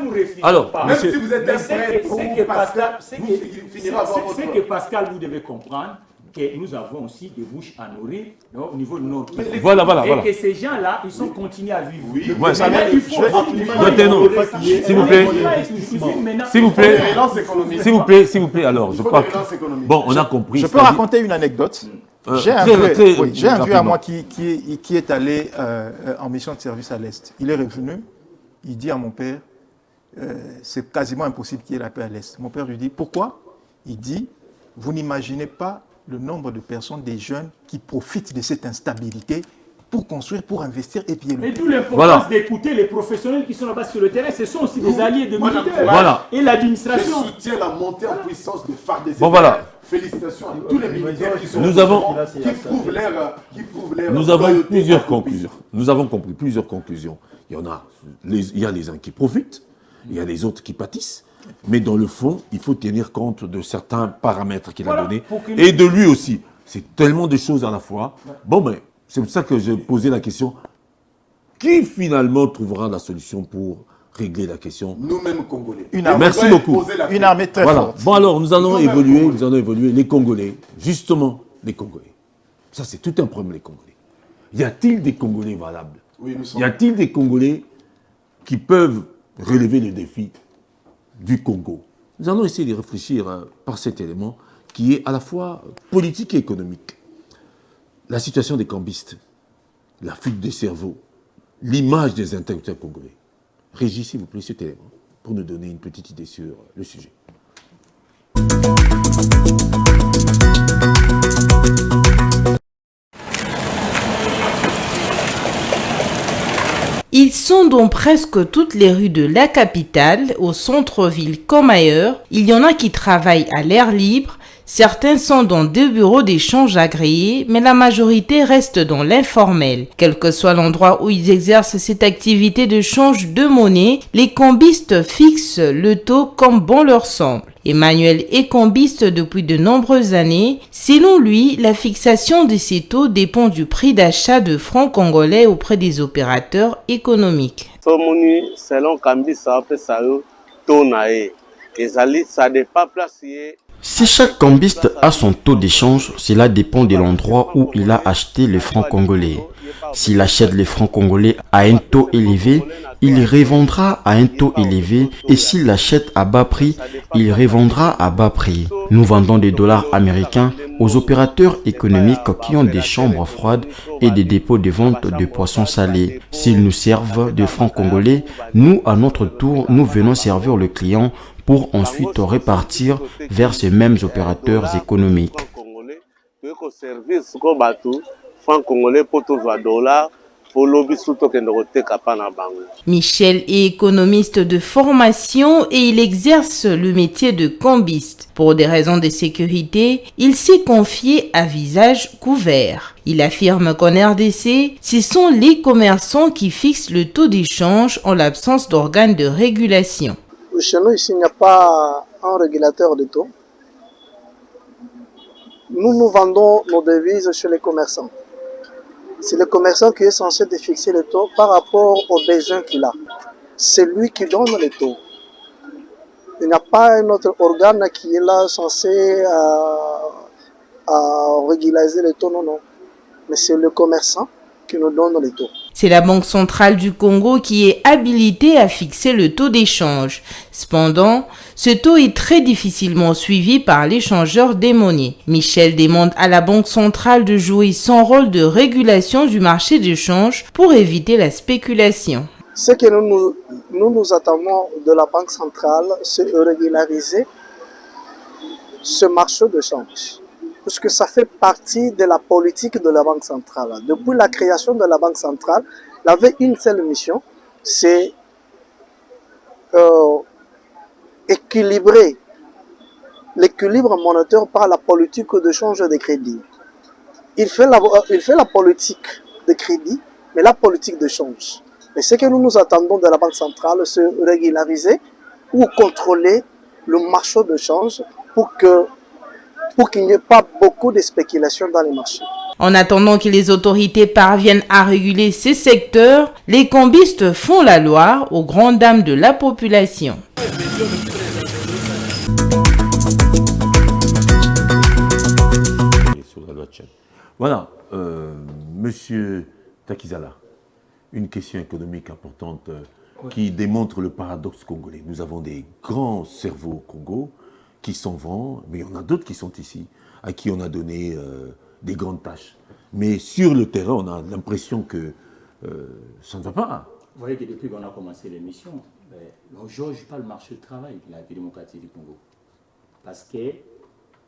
nous refuse. Alors, pas. Même si vous êtes un prêtre, c'est que Pascal, vous devez comprendre que nous avons aussi des bouches à nourrir au niveau de notre pays. Voilà. Et que ces gens-là, ils sont continués à vivre. Oui. Il faut s'il vous plaît. Alors, je crois que... Bon, on a compris. Je peux raconter une anecdote. J'ai un vieux à moi qui est allé en mission de service à l'Est. Il est revenu, il dit à mon père, c'est quasiment impossible qu'il y ait la paix à l'Est. Mon père lui dit, pourquoi? Il dit, vous n'imaginez pas le nombre de personnes, des jeunes, qui profitent de cette instabilité pour construire, pour investir et puis... Et d'où l'importance d'écouter les professionnels qui sont là-bas sur le terrain. Ce sont aussi des alliés de militaires. Et l'administration. Je soutiens la montée en puissance de FARDC. Bon, voilà. Félicitations à tous les militaires qui sont qui prouvent leur nous avons plusieurs conclusions. Nous avons compris plusieurs conclusions. Il y a les uns qui profitent, il y a les autres qui pâtissent. Mais dans le fond, il faut tenir compte de certains paramètres qu'il a donnés et de lui aussi. C'est tellement de choses à la fois. Bon, mais c'est pour ça que j'ai posé la question. Qui finalement trouvera la solution pour régler la question? Nous-mêmes Congolais. Merci beaucoup. Une armée très forte. Bon alors, nous allons évoluer. Les Congolais, justement, les Congolais. Ça, c'est tout un problème, les Congolais. Y a-t-il des Congolais valables? Y a-t-il des Congolais qui peuvent relever le défi du Congo? Nous allons essayer de réfléchir par cet élément qui est à la fois politique et économique. La situation des cambistes, la fuite des cerveaux, l'image des intellectuels congolais. Régis, s'il vous plaît, cet élément, pour nous donner une petite idée sur le sujet. Ils sont dans presque toutes les rues de la capitale, au centre-ville comme ailleurs. Il y en a qui travaillent à l'air libre, certains sont dans des bureaux d'échange agréés, mais la majorité reste dans l'informel. Quel que soit l'endroit où ils exercent cette activité de change de monnaie, les cambistes fixent le taux comme bon leur semble. Emmanuel est cambiste depuis de nombreuses années. Selon lui, la fixation de ces taux dépend du prix d'achat de francs congolais auprès des opérateurs économiques. Selon cambiste, ça dépend placer. Si chaque cambiste a son taux d'échange, cela dépend de l'endroit où il a acheté les francs congolais. S'il achète les francs congolais à un taux élevé, il revendra à un taux élevé, et s'il achète à bas prix, il revendra à bas prix. Nous vendons des dollars américains aux opérateurs économiques qui ont des chambres froides et des dépôts de vente de poissons salés. S'ils nous servent de francs congolais, nous, à notre tour, nous venons servir le client pour ensuite repartir vers ces mêmes opérateurs économiques. Michel est économiste de formation et il exerce le métier de cambiste. Pour des raisons de sécurité, il s'est confié à visage couvert. Il affirme qu'en RDC, ce sont les commerçants qui fixent le taux d'échange en l'absence d'organes de régulation. Chez nous, ici, il n'y a pas un régulateur de taux. Nous vendons nos devises chez les commerçants. C'est le commerçant qui est censé fixer le taux par rapport aux besoins qu'il a. C'est lui qui donne le taux. Il n'y a pas un autre organe qui est là censé régulariser le taux, non. Mais c'est le commerçant qui nous donne les taux. C'est la Banque centrale du Congo qui est habilitée à fixer le taux d'échange. Cependant, ce taux est très difficilement suivi par l'échangeur des monnaies. Michel demande à la Banque centrale de jouer son rôle de régulation du marché d'échange pour éviter la spéculation. Ce que nous attendons de la Banque centrale, c'est de régulariser ce marché d'échange. Parce que ça fait partie de la politique de la Banque centrale. Depuis la création de la Banque centrale, elle avait une seule mission, c'est équilibrer l'équilibre monétaire par la politique de change de crédit. Il fait la politique de crédit, mais la politique de change. Mais ce que nous attendons de la Banque centrale, c'est régulariser ou contrôler le marché de change pour qu'il n'y ait pas beaucoup de spéculation dans les marchés. En attendant que les autorités parviennent à réguler ces secteurs, les combistes font la loi aux grandes dames de la population. Voilà, Monsieur Takizala, une question économique importante qui démontre le paradoxe congolais. Nous avons des grands cerveaux au Congo qui s'en vont, mais on a d'autres qui sont ici, à qui on a donné des grandes tâches. Mais sur le terrain, on a l'impression que ça ne va pas. Vous voyez que depuis qu'on a commencé l'émission, on ne jauge pas le marché du travail de la République démocratique du Congo. Parce que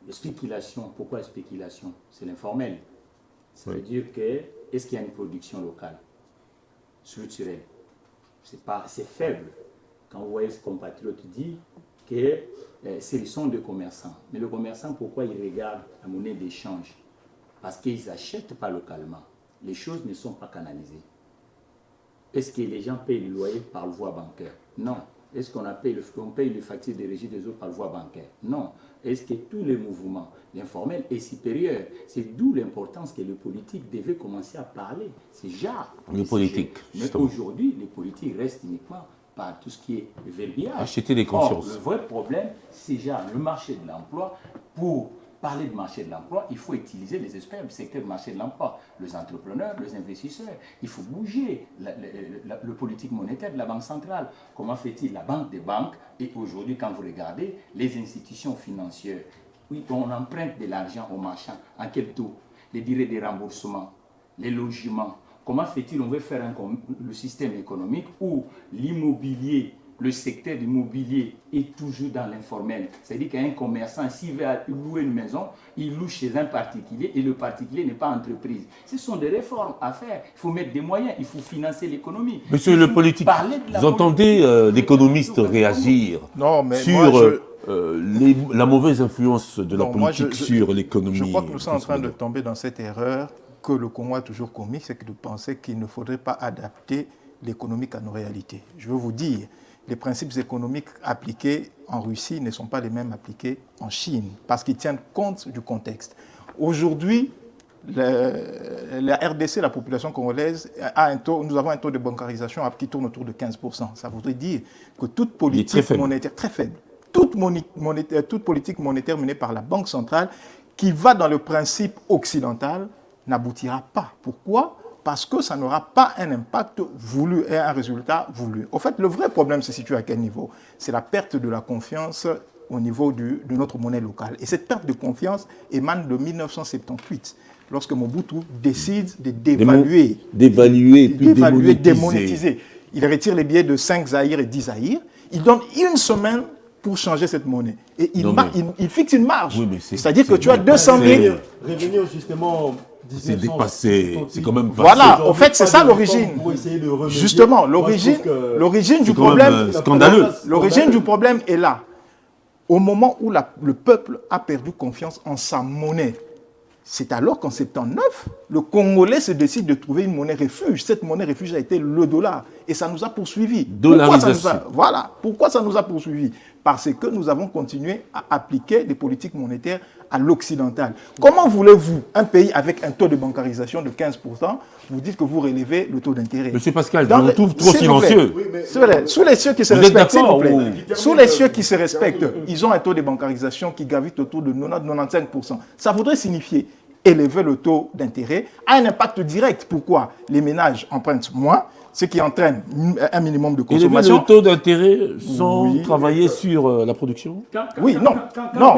la spéculation, pourquoi la spéculation? C'est l'informel. Ça veut dire que, est-ce qu'il y a une production locale, structurelle? C'est faible. Quand vous voyez ce compatriote dit que c'est le son de commerçants. Mais le commerçant, pourquoi il regarde la monnaie d'échange? Parce qu'ils n'achètent pas localement. Les choses ne sont pas canalisées. Est-ce que les gens payent le loyer par voie bancaire? Non. Est-ce qu'on paye les factures de régie des eaux par voie bancaire? Non. Est-ce que tous les mouvements, l'informel est supérieur? C'est d'où l'importance que les politiques devaient commencer à parler. C'est genre. Les politiques. Mais aujourd'hui, les politiques restent uniquement par tout ce qui est verbiage. Acheter des consciences. Or, le vrai problème, c'est genre le marché de l'emploi. Pour parler de marché de l'emploi, il faut utiliser les experts du secteur du marché de l'emploi, les entrepreneurs, les investisseurs. Il faut bouger le politique monétaire de la Banque centrale. Comment fait-il la banque des banques? Et aujourd'hui, quand vous regardez les institutions financières, oui, on emprunte de l'argent aux marchands. En quel taux? Les durées de remboursement, les logements. Comment fait-il? On veut faire le système économique où l'immobilier, le secteur de l'immobilier est toujours dans l'informel. C'est-à-dire qu'un commerçant, s'il veut louer une maison, il loue chez un particulier et le particulier n'est pas entreprise. Ce sont des réformes à faire. Il faut mettre des moyens, il faut financer l'économie. Monsieur le politique, vous entendez l'économiste réagir sur la mauvaise influence de la politique sur l'économie? Je crois que nous sommes en train de tomber dans cette erreur que le Congo a toujours commis, c'est de penser qu'il ne faudrait pas adapter l'économique à nos réalités. Je veux vous dire, les principes économiques appliqués en Russie ne sont pas les mêmes appliqués en Chine, parce qu'ils tiennent compte du contexte. Aujourd'hui, la RDC, la population congolaise, nous avons un taux de bancarisation qui tourne autour de 15%. Ça voudrait dire que toute politique monétaire, très faible, toute politique monétaire menée par la Banque centrale, qui va dans le principe occidental, n'aboutira pas. Pourquoi? Parce que ça n'aura pas un impact voulu et un résultat voulu. En fait, le vrai problème se situe à quel niveau? C'est la perte de la confiance au niveau de notre monnaie locale. Et cette perte de confiance émane de 1978, lorsque Mobutu décide de dévaluer, démonétiser. Il retire les billets de 5 zaïrs et 10 zaïrs. Il donne une semaine pour changer cette monnaie. Et il fixe une marge. Oui, c'est-à-dire que tu as 200 000... Revenir justement... C'est dépassé, c'est quand même passé. Voilà, en fait, c'est ça l'origine. Justement, l'origine du problème, scandaleux. L'origine du problème est là. Au moment où le peuple a perdu confiance en sa monnaie, c'est alors qu'en 79, le Congolais se décide de trouver une monnaie refuge. Cette monnaie refuge a été le dollar. Et ça nous a poursuivis. Voilà. Pourquoi ça nous a poursuivis? Parce que nous avons continué à appliquer des politiques monétaires à l'occidental. Comment voulez-vous, un pays avec un taux de bancarisation de 15%, vous dites que vous relevez le taux d'intérêt? Monsieur Pascal, je vous trouve trop silencieux. Sous les cieux qui se respectent, s'il vous plaît. Sous les cieux qui se respectent, ils ont un taux de bancarisation qui gravite autour de 90-95%. Ça voudrait signifier élever le taux d'intérêt a un impact direct. Pourquoi? Les ménages empruntent moins, ce qui entraîne un minimum de consommation. Élever le taux d'intérêt sans travailler sur la production? Oui, non,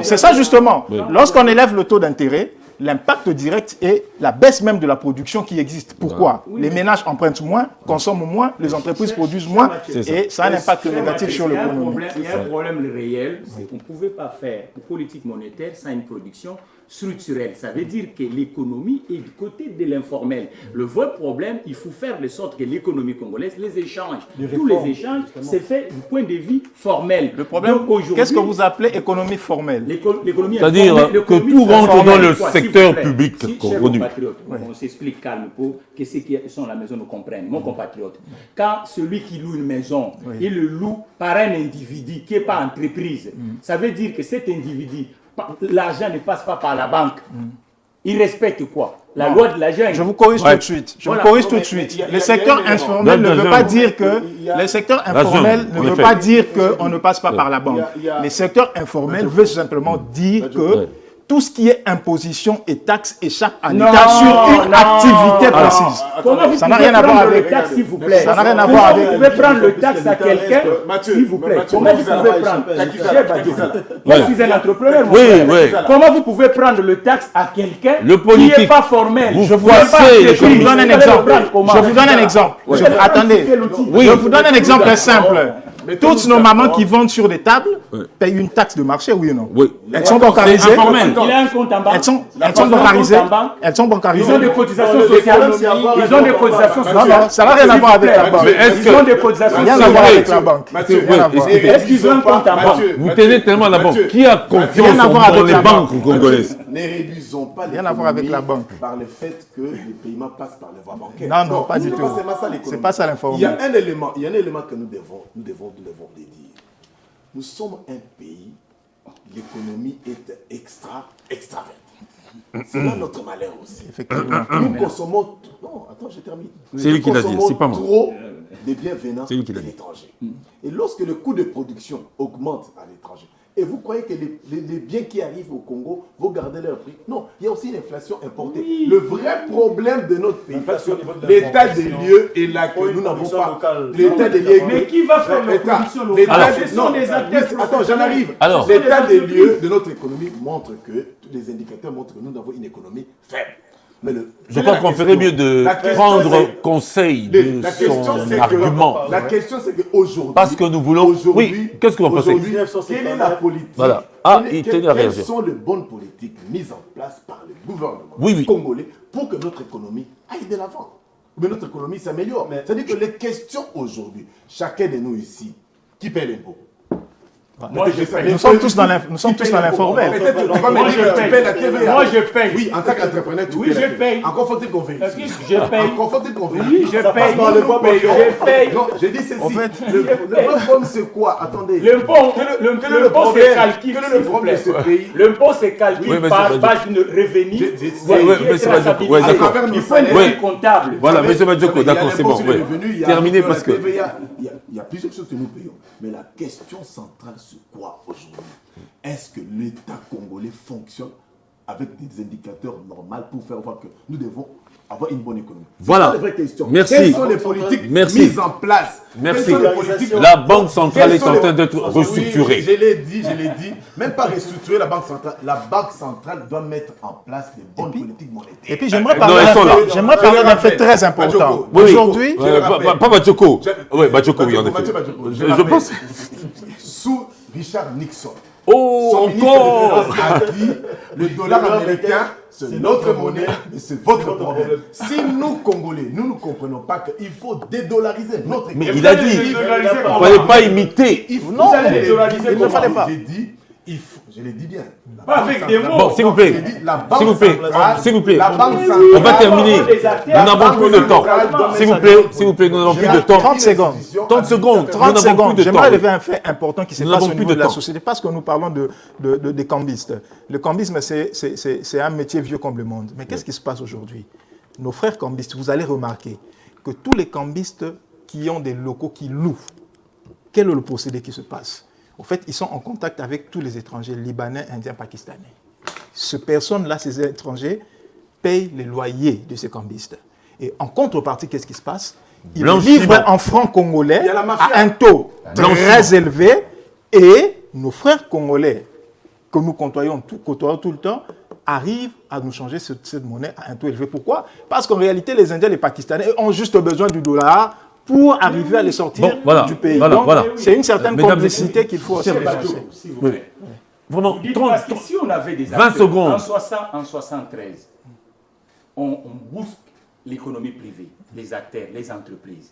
c'est ça justement. Oui. Lorsqu'on élève le taux d'intérêt, l'impact direct est la baisse même de la production qui existe. Pourquoi? Oui, les ménages empruntent moins, consomment moins, les entreprises produisent moins, et ça a un impact négatif sur l'économie. Il y a un problème réel, c'est qu'on ne pouvait pas faire une politique monétaire sans une production structurelle. Ça veut dire que l'économie est du côté de l'informel. Le vrai problème, il faut faire de sorte que l'économie congolaise, les échanges, tous les échanges, c'est fait du point de vue formel. Le problème, qu'est-ce que vous appelez économie formelle? C'est-à-dire que tout rentre dans le secteur public. On s'explique calme pour que ceux qui sont à la maison nous comprennent. Mon compatriote, quand celui qui loue une maison, il le loue par un individu qui n'est pas entreprise, ça veut dire que cet individu, l'argent ne passe pas par la banque. Il respecte quoi? La loi de l'argent. Je vous corrige tout de suite. Je vous corrige tout de suite. Le secteur informel ne veut pas dire que le secteur informel ne veut pas dire qu'on ne passe pas par la banque. Le secteur informel veut simplement dire que tout ce qui est imposition et taxes échappe à l'État sur une activité précise. Ça n'a rien à voir avec le taxe, s'il vous plaît. Ça n'a rien à voir avec. Vous pouvez prendre le taxe à quelqu'un, s'il vous plaît. Comment vous pouvez prendre? Je suis un entrepreneur. Comment vous pouvez prendre le taxe à quelqu'un qui n'est pas formel? Je vous donne un exemple. Je vous donne un exemple. Attendez. Je vous donne un exemple simple. Toutes nos mamans qui vendent sur des tables payent une taxe de marché, oui ou non? Oui. Elles sont bancarisées. Il a un compte en banque. Elles sont bancarisées. Elles sont bancarisées. Ils ont des cotisations sociales. Ils ont des cotisations sociales. Non, ça n'a rien à voir avec la banque. Ils ont des cotisations sociales. Rien à voir avec la banque. Est-ce qu'ils ont un compte en banque? Vous tenez tellement la banque. Qui a confiance dans les banques congolaises? Ne réduisons pas rien à voir avec la banque par le fait que les paiements passent par les voies bancaires. Non, pas du tout. C'est pas ça l'information. Il y a un élément que nous devons le dire. Nous sommes un pays, l'économie est extraverte. C'est là notre malheur aussi. Effectivement. Nous consommons... Non, attends, je termine. C'est lui qui l'a dit, c'est pas moi. Trop des biens venant de l'étranger. Et lorsque le coût de production augmente à l'étranger, et vous croyez que les biens qui arrivent au Congo vont garder leur prix? Non, il y a aussi une inflation importée. Oui. Le vrai problème de notre pays, l'état des lieux est là que nous n'avons pas. L'état des lieux. Mais qui va faire la production locale? Attends, j'en arrive. L'état des lieux de notre économie montre que, les indicateurs montrent que nous avons une économie faible. Mais je crois qu'on ferait mieux de prendre conseil de son argument. La question, c'est qu'aujourd'hui... Parce que nous voulons... Oui, qu'est-ce que vous pensez? Quelle est la politique? Voilà. Quelles sont les bonnes politiques mises en place par le gouvernement congolais pour que notre économie aille de l'avant? Mais notre économie s'améliore. C'est-à-dire que les questions aujourd'hui, chacun de nous ici, qui paie l'impôt? Nous sommes tous dans l'informel. Moi, je paye. Oui, en tant qu'entrepreneur, tu payes. Oui, je paye. Encore faut-il qu'on vérifie. Je paye. Encore faut-il qu'on vérifie. Oui, je paye. Je paye. Non, j'ai dit ceci. En fait, le problème, c'est quoi? Attendez. L'impôt, c'est calculé. Quel est le problème de ce pays? L'impôt, c'est calculé par base d'une revenu. Il faut une comptable. Voilà, M. Madjoko, d'accord, c'est bon. Terminé parce que... Il y a plusieurs choses que nous payons. Mais la question centrale, c'est quoi aujourd'hui? Est-ce que l'État congolais fonctionne avec des indicateurs normaux pour faire voir que nous devons avoir une bonne économie? Voilà. Merci. Quelles sont les politiques mises en place? Merci. La Banque centrale est en train d'être restructurée. Je l'ai dit. Même pas restructurer la Banque centrale. La Banque centrale doit mettre en place des bonnes politiques monétaires. Et puis j'aimerais parler d'un fait très important. Aujourd'hui... Pas Madjoko. Oui, Madjoko, oui, en effet. Je pense... Sous Richard Nixon. Oh, encore a dit le dollar américain, c'est notre monnaie, mais c'est votre problème. Si nous, Congolais, nous ne comprenons pas qu'il faut dédollariser notre économie. Mais il a dit, il ne fallait pas imiter. Non, il ne fallait pas. J'ai dit, je l'ai dit bien. Pas avec des mots. Bon, s'il vous plaît. S'il vous plaît. On va terminer. Nous n'avons plus de temps. S'il vous plaît, nous n'avons plus de temps. 30 secondes. 30 secondes. 30 secondes. J'aimerais lever un fait important qui se passe au niveau de la société parce que nous parlons des cambistes. Le cambisme, c'est un métier vieux comme le monde. Mais qu'est-ce qui se passe aujourd'hui? Nos frères cambistes, vous allez remarquer que tous les cambistes qui ont des locaux qui louent, quel est le procédé qui se passe? En fait, ils sont en contact avec tous les étrangers, libanais, indiens, pakistanais. Ces personnes-là, ces étrangers, payent les loyers de ces cambistes. Et en contrepartie, qu'est-ce qui se passe? Ils Blanchiment. livrent en francs congolais Il y a la mafia. à un taux Blanchiment. très élevé et nos frères congolais que nous côtoyons tout le temps arrivent à nous changer cette monnaie à un taux élevé. Pourquoi? Parce qu'en réalité, les Indiens et les Pakistanais ont juste besoin du dollar pour arriver à les sortir du pays. Donc, c'est une certaine complicité qu'il faut aussi relancer. S'il vous plaît. Vraiment, Vous dites parce que si on avait des 20 secondes. En 73, on booste l'économie privée, les acteurs, les entreprises.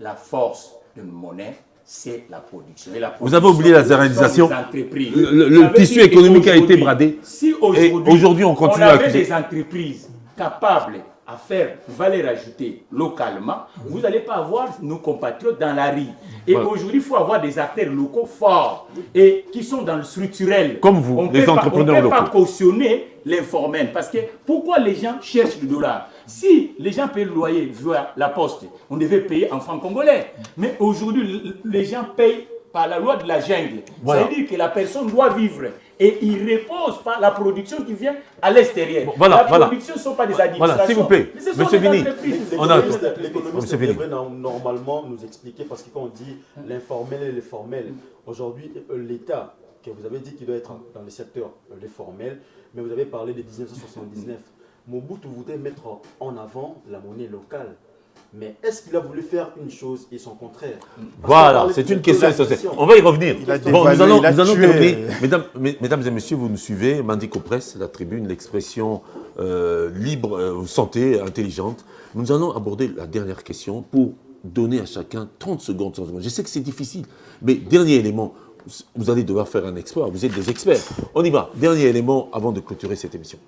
La force de nos monnaies, c'est la production. Et la production, vous avez oublié la zéréalisation. Le tissu économique a été bradé. Si et aujourd'hui, on continue à avait accuser. des entreprises capables à faire valeur ajoutée localement, vous n'allez pas avoir nos compatriotes dans la rue. Et aujourd'hui, il faut avoir des acteurs locaux forts et qui sont dans le structurel. Comme vous, les entrepreneurs locaux. On ne peut pas locaux. cautionner l'informel. Parce que pourquoi les gens cherchent le dollar? Si les gens payent le loyer via la poste, on devait payer en francs congolais. Mais aujourd'hui, les gens payent par la loi de la jungle. Voilà. Ça veut dire que la personne doit vivre. Et il ne repose pas la production qui vient à l'extérieur. Voilà, la production ne sont pas des administrations. Voilà, s'il vous plaît. Mais ce sont Monsieur des Vini. entreprises. L'économiste devrait normalement nous expliquer, parce qu'on dit l'informel et le formel. Aujourd'hui, l'État, que vous avez dit qu'il doit être dans le secteur formel, mais vous avez parlé de 1979. Mobutu voudrait mettre en avant la monnaie locale. Mais est-ce qu'il a voulu faire une chose et son contraire? Voilà, c'est une question essentielle. On va y revenir. Bon, nous allons terminer. Mesdames et messieurs, vous nous suivez. Mandico Presse, la tribune, l'expression libre, santé, intelligente. Nous allons aborder la dernière question pour donner à chacun 30 secondes. Je sais que c'est difficile, mais dernier élément, vous allez devoir faire un exploit. Vous êtes des experts. On y va. Dernier élément avant de clôturer cette émission.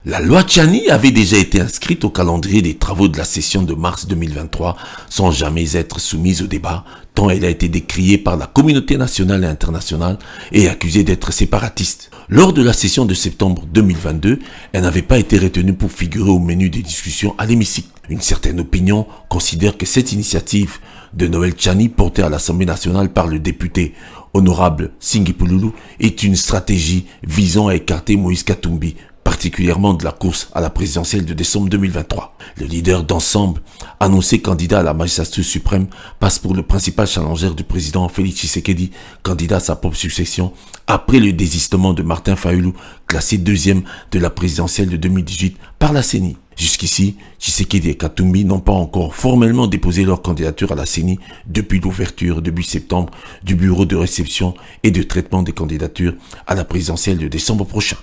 La loi Tchani avait déjà été inscrite au calendrier des travaux de la session de mars 2023 sans jamais être soumise au débat, tant elle a été décriée par la communauté nationale et internationale et accusée d'être séparatiste. Lors de la session de septembre 2022, elle n'avait pas été retenue pour figurer au menu des discussions à l'hémicycle. Une certaine opinion considère que cette initiative de Noël Tchani portée à l'Assemblée nationale par le député honorable Singhi Pululu est une stratégie visant à écarter Moïse Katumbi, particulièrement de la course à la présidentielle de décembre 2023. Le leader d'ensemble, annoncé candidat à la magistrature suprême, passe pour le principal challenger du président Félix Tshisekedi, candidat à sa propre succession, après le désistement de Martin Fayulu, classé deuxième de la présidentielle de 2018 par la CENI. Jusqu'ici, Tshisekedi et Katumbi n'ont pas encore formellement déposé leur candidature à la CENI depuis l'ouverture début septembre du bureau de réception et de traitement des candidatures à la présidentielle de décembre prochain.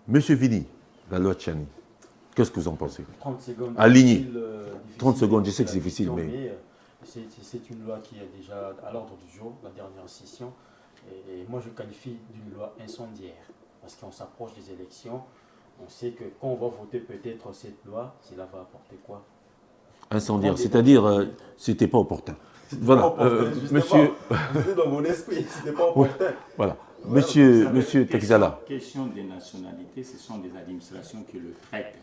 Monsieur Vini, la loi Tchani, qu'est-ce que vous en pensez? 30 secondes. Aligné. 30 secondes, je sais que c'est difficile, mais... C'est une loi qui est déjà à l'ordre du jour, la dernière session. Et moi, je qualifie d'une loi incendiaire. Parce qu'on s'approche des élections. On sait que quand on va voter peut-être cette loi, cela va apporter quoi? Incendiaire, c'est-à-dire, c'était pas opportun. Voilà, monsieur... C'était dans mon esprit, c'était pas opportun. Voilà. Monsieur Texala. Question des nationalités, ce sont des administrations qui le traitent.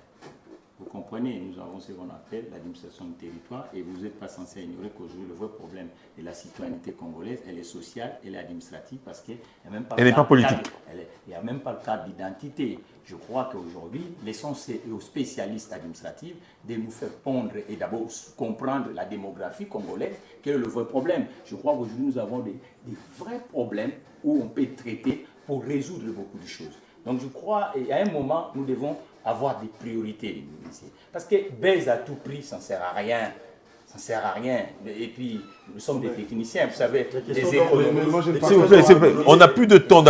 Vous comprenez, nous avons ce qu'on appelle l'administration du territoire et vous n'êtes pas censé ignorer qu'aujourd'hui le vrai problème de la citoyenneté congolaise, elle est sociale, elle est administrative parce qu'elle n'est même pas... Elle n'est pas politique. Il n'y a même pas le cadre d'identité. Je crois qu'aujourd'hui, laissons aux spécialistes administratifs de nous faire pondre et d'abord comprendre la démographie congolaise, quel est le vrai problème. Je crois qu'aujourd'hui nous avons des vrais problèmes où on peut traiter pour résoudre beaucoup de choses. Donc je crois qu'à un moment, nous devons avoir des priorités. Parce que baise à tout prix, ça ne sert à rien. Ça ne sert à rien. Et puis, nous sommes des techniciens, vous savez. S'il vous plaît, on n'a plus de temps,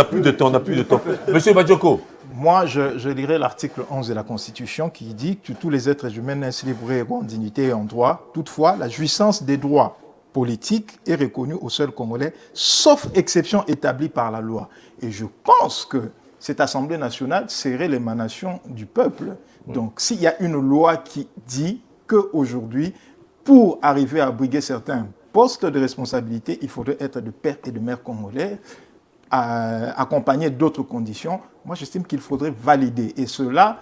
Monsieur Badjoko. Moi, je lirai l'article 11 de la Constitution qui dit que tous les êtres humains naissent libres et égaux en dignité et en droit. Toutefois, la jouissance des droits politiques est reconnue aux seuls Congolais, sauf exception établie par la loi. Et je pense que cette Assemblée nationale serait l'émanation du peuple. Donc, s'il y a une loi qui dit qu'aujourd'hui, pour arriver à briguer certains postes de responsabilité, il faudrait être de père et de mère congolais, accompagné d'autres conditions, moi j'estime qu'il faudrait valider. Et cela,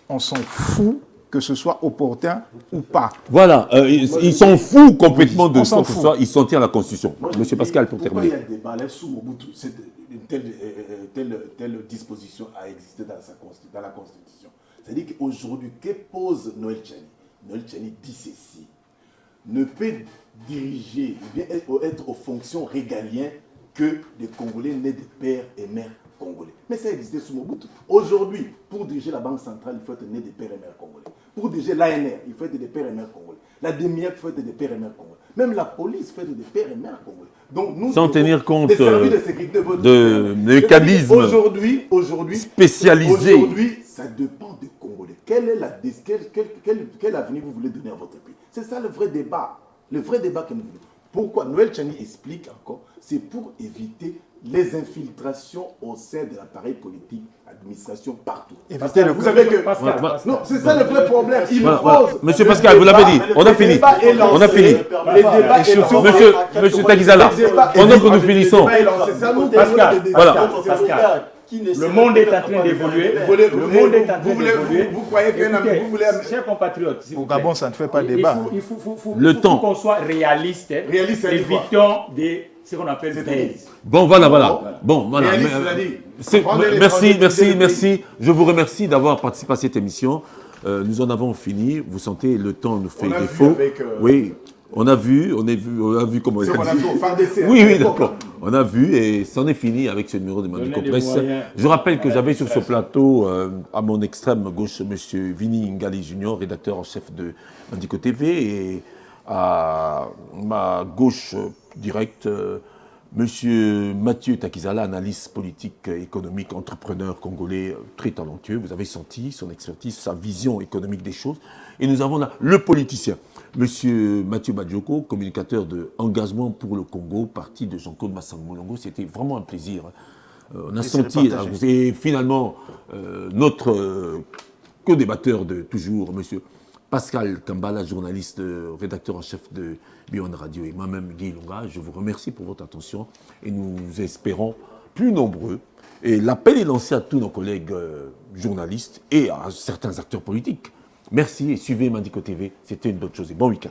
on s'en fout que ce soit opportun ou pas. Voilà, ils s'en foutent complètement de ça, ils s'en tirent à la Constitution. Monsieur Pascal, pour terminer. Pourquoi il y a un débat là sous Mobutu, une telle disposition a existé dans la Constitution. C'est-à-dire qu'aujourd'hui, que pose Noël Tchani? Noël Tchani dit ceci: ne peut diriger, ou bien être aux fonctions régaliennes que les Congolais nés de pères et mères congolais. Mais ça existait sous Mobutu. Aujourd'hui, pour diriger la Banque centrale, il faut être né de pères et mères congolais. Pour diriger l'ANR, il faut être des pères et mères congolais. La DMIAC, il faut être des pères et mères congolais. Même la police, il faut être des pères et mères congolais. Donc, nous, sans tenir compte de mécanismes spécialisés. Aujourd'hui, ça dépend des Congolais. Quel avenir vous voulez donner à votre pays? C'est ça le vrai débat. Le vrai débat que nous voulons. Pourquoi Noël Tchani explique encore? C'est pour éviter les infiltrations au sein de l'appareil politique, administration, partout. Pascal, vous savez que... Non, c'est ça le vrai problème. Monsieur Pascal, vous l'avez dit, on a fini. On a fini. Monsieur Takizala, pendant que nous finissons... Pascal, le monde est en train d'évoluer. Le monde est en train d'évoluer. Vous croyez que vous voulez... Chers compatriotes, au Gabon, ça ne fait pas débat. Il faut qu'on soit réaliste. Évitons ce qu'on appelle base. Bon, voilà. Bon, voilà. Merci. Je vous remercie d'avoir participé à cette émission. Nous en avons fini. Vous sentez, le temps nous fait défaut. Oui. On a vu comment il a dit. Oui, d'accord. On a vu et c'en est fini avec ce numéro de Mandico Presse. Je rappelle que j'avais sur ce plateau, à mon extrême gauche, M. Vini Ngali Junior, rédacteur en chef de Mandico TV, et à ma gauche directe, M. Mathieu Takizala, analyste politique, économique, entrepreneur congolais, très talentueux. Vous avez senti son expertise, sa vision économique des choses. Et nous avons là le politicien, M. Mathieu Badjoko, communicateur de Engagement pour le Congo, parti de Jean-Claude Massangolongo. C'était vraiment un plaisir. On a senti, et finalement, notre co-débatteur de toujours, M. Pascal Kambala, journaliste, rédacteur en chef de Bion Radio, et moi-même, Guy Longa, je vous remercie pour votre attention et nous espérons plus nombreux. Et l'appel est lancé à tous nos collègues journalistes et à certains acteurs politiques. Merci et suivez Mandico TV, c'était une bonne chose et bon week-end.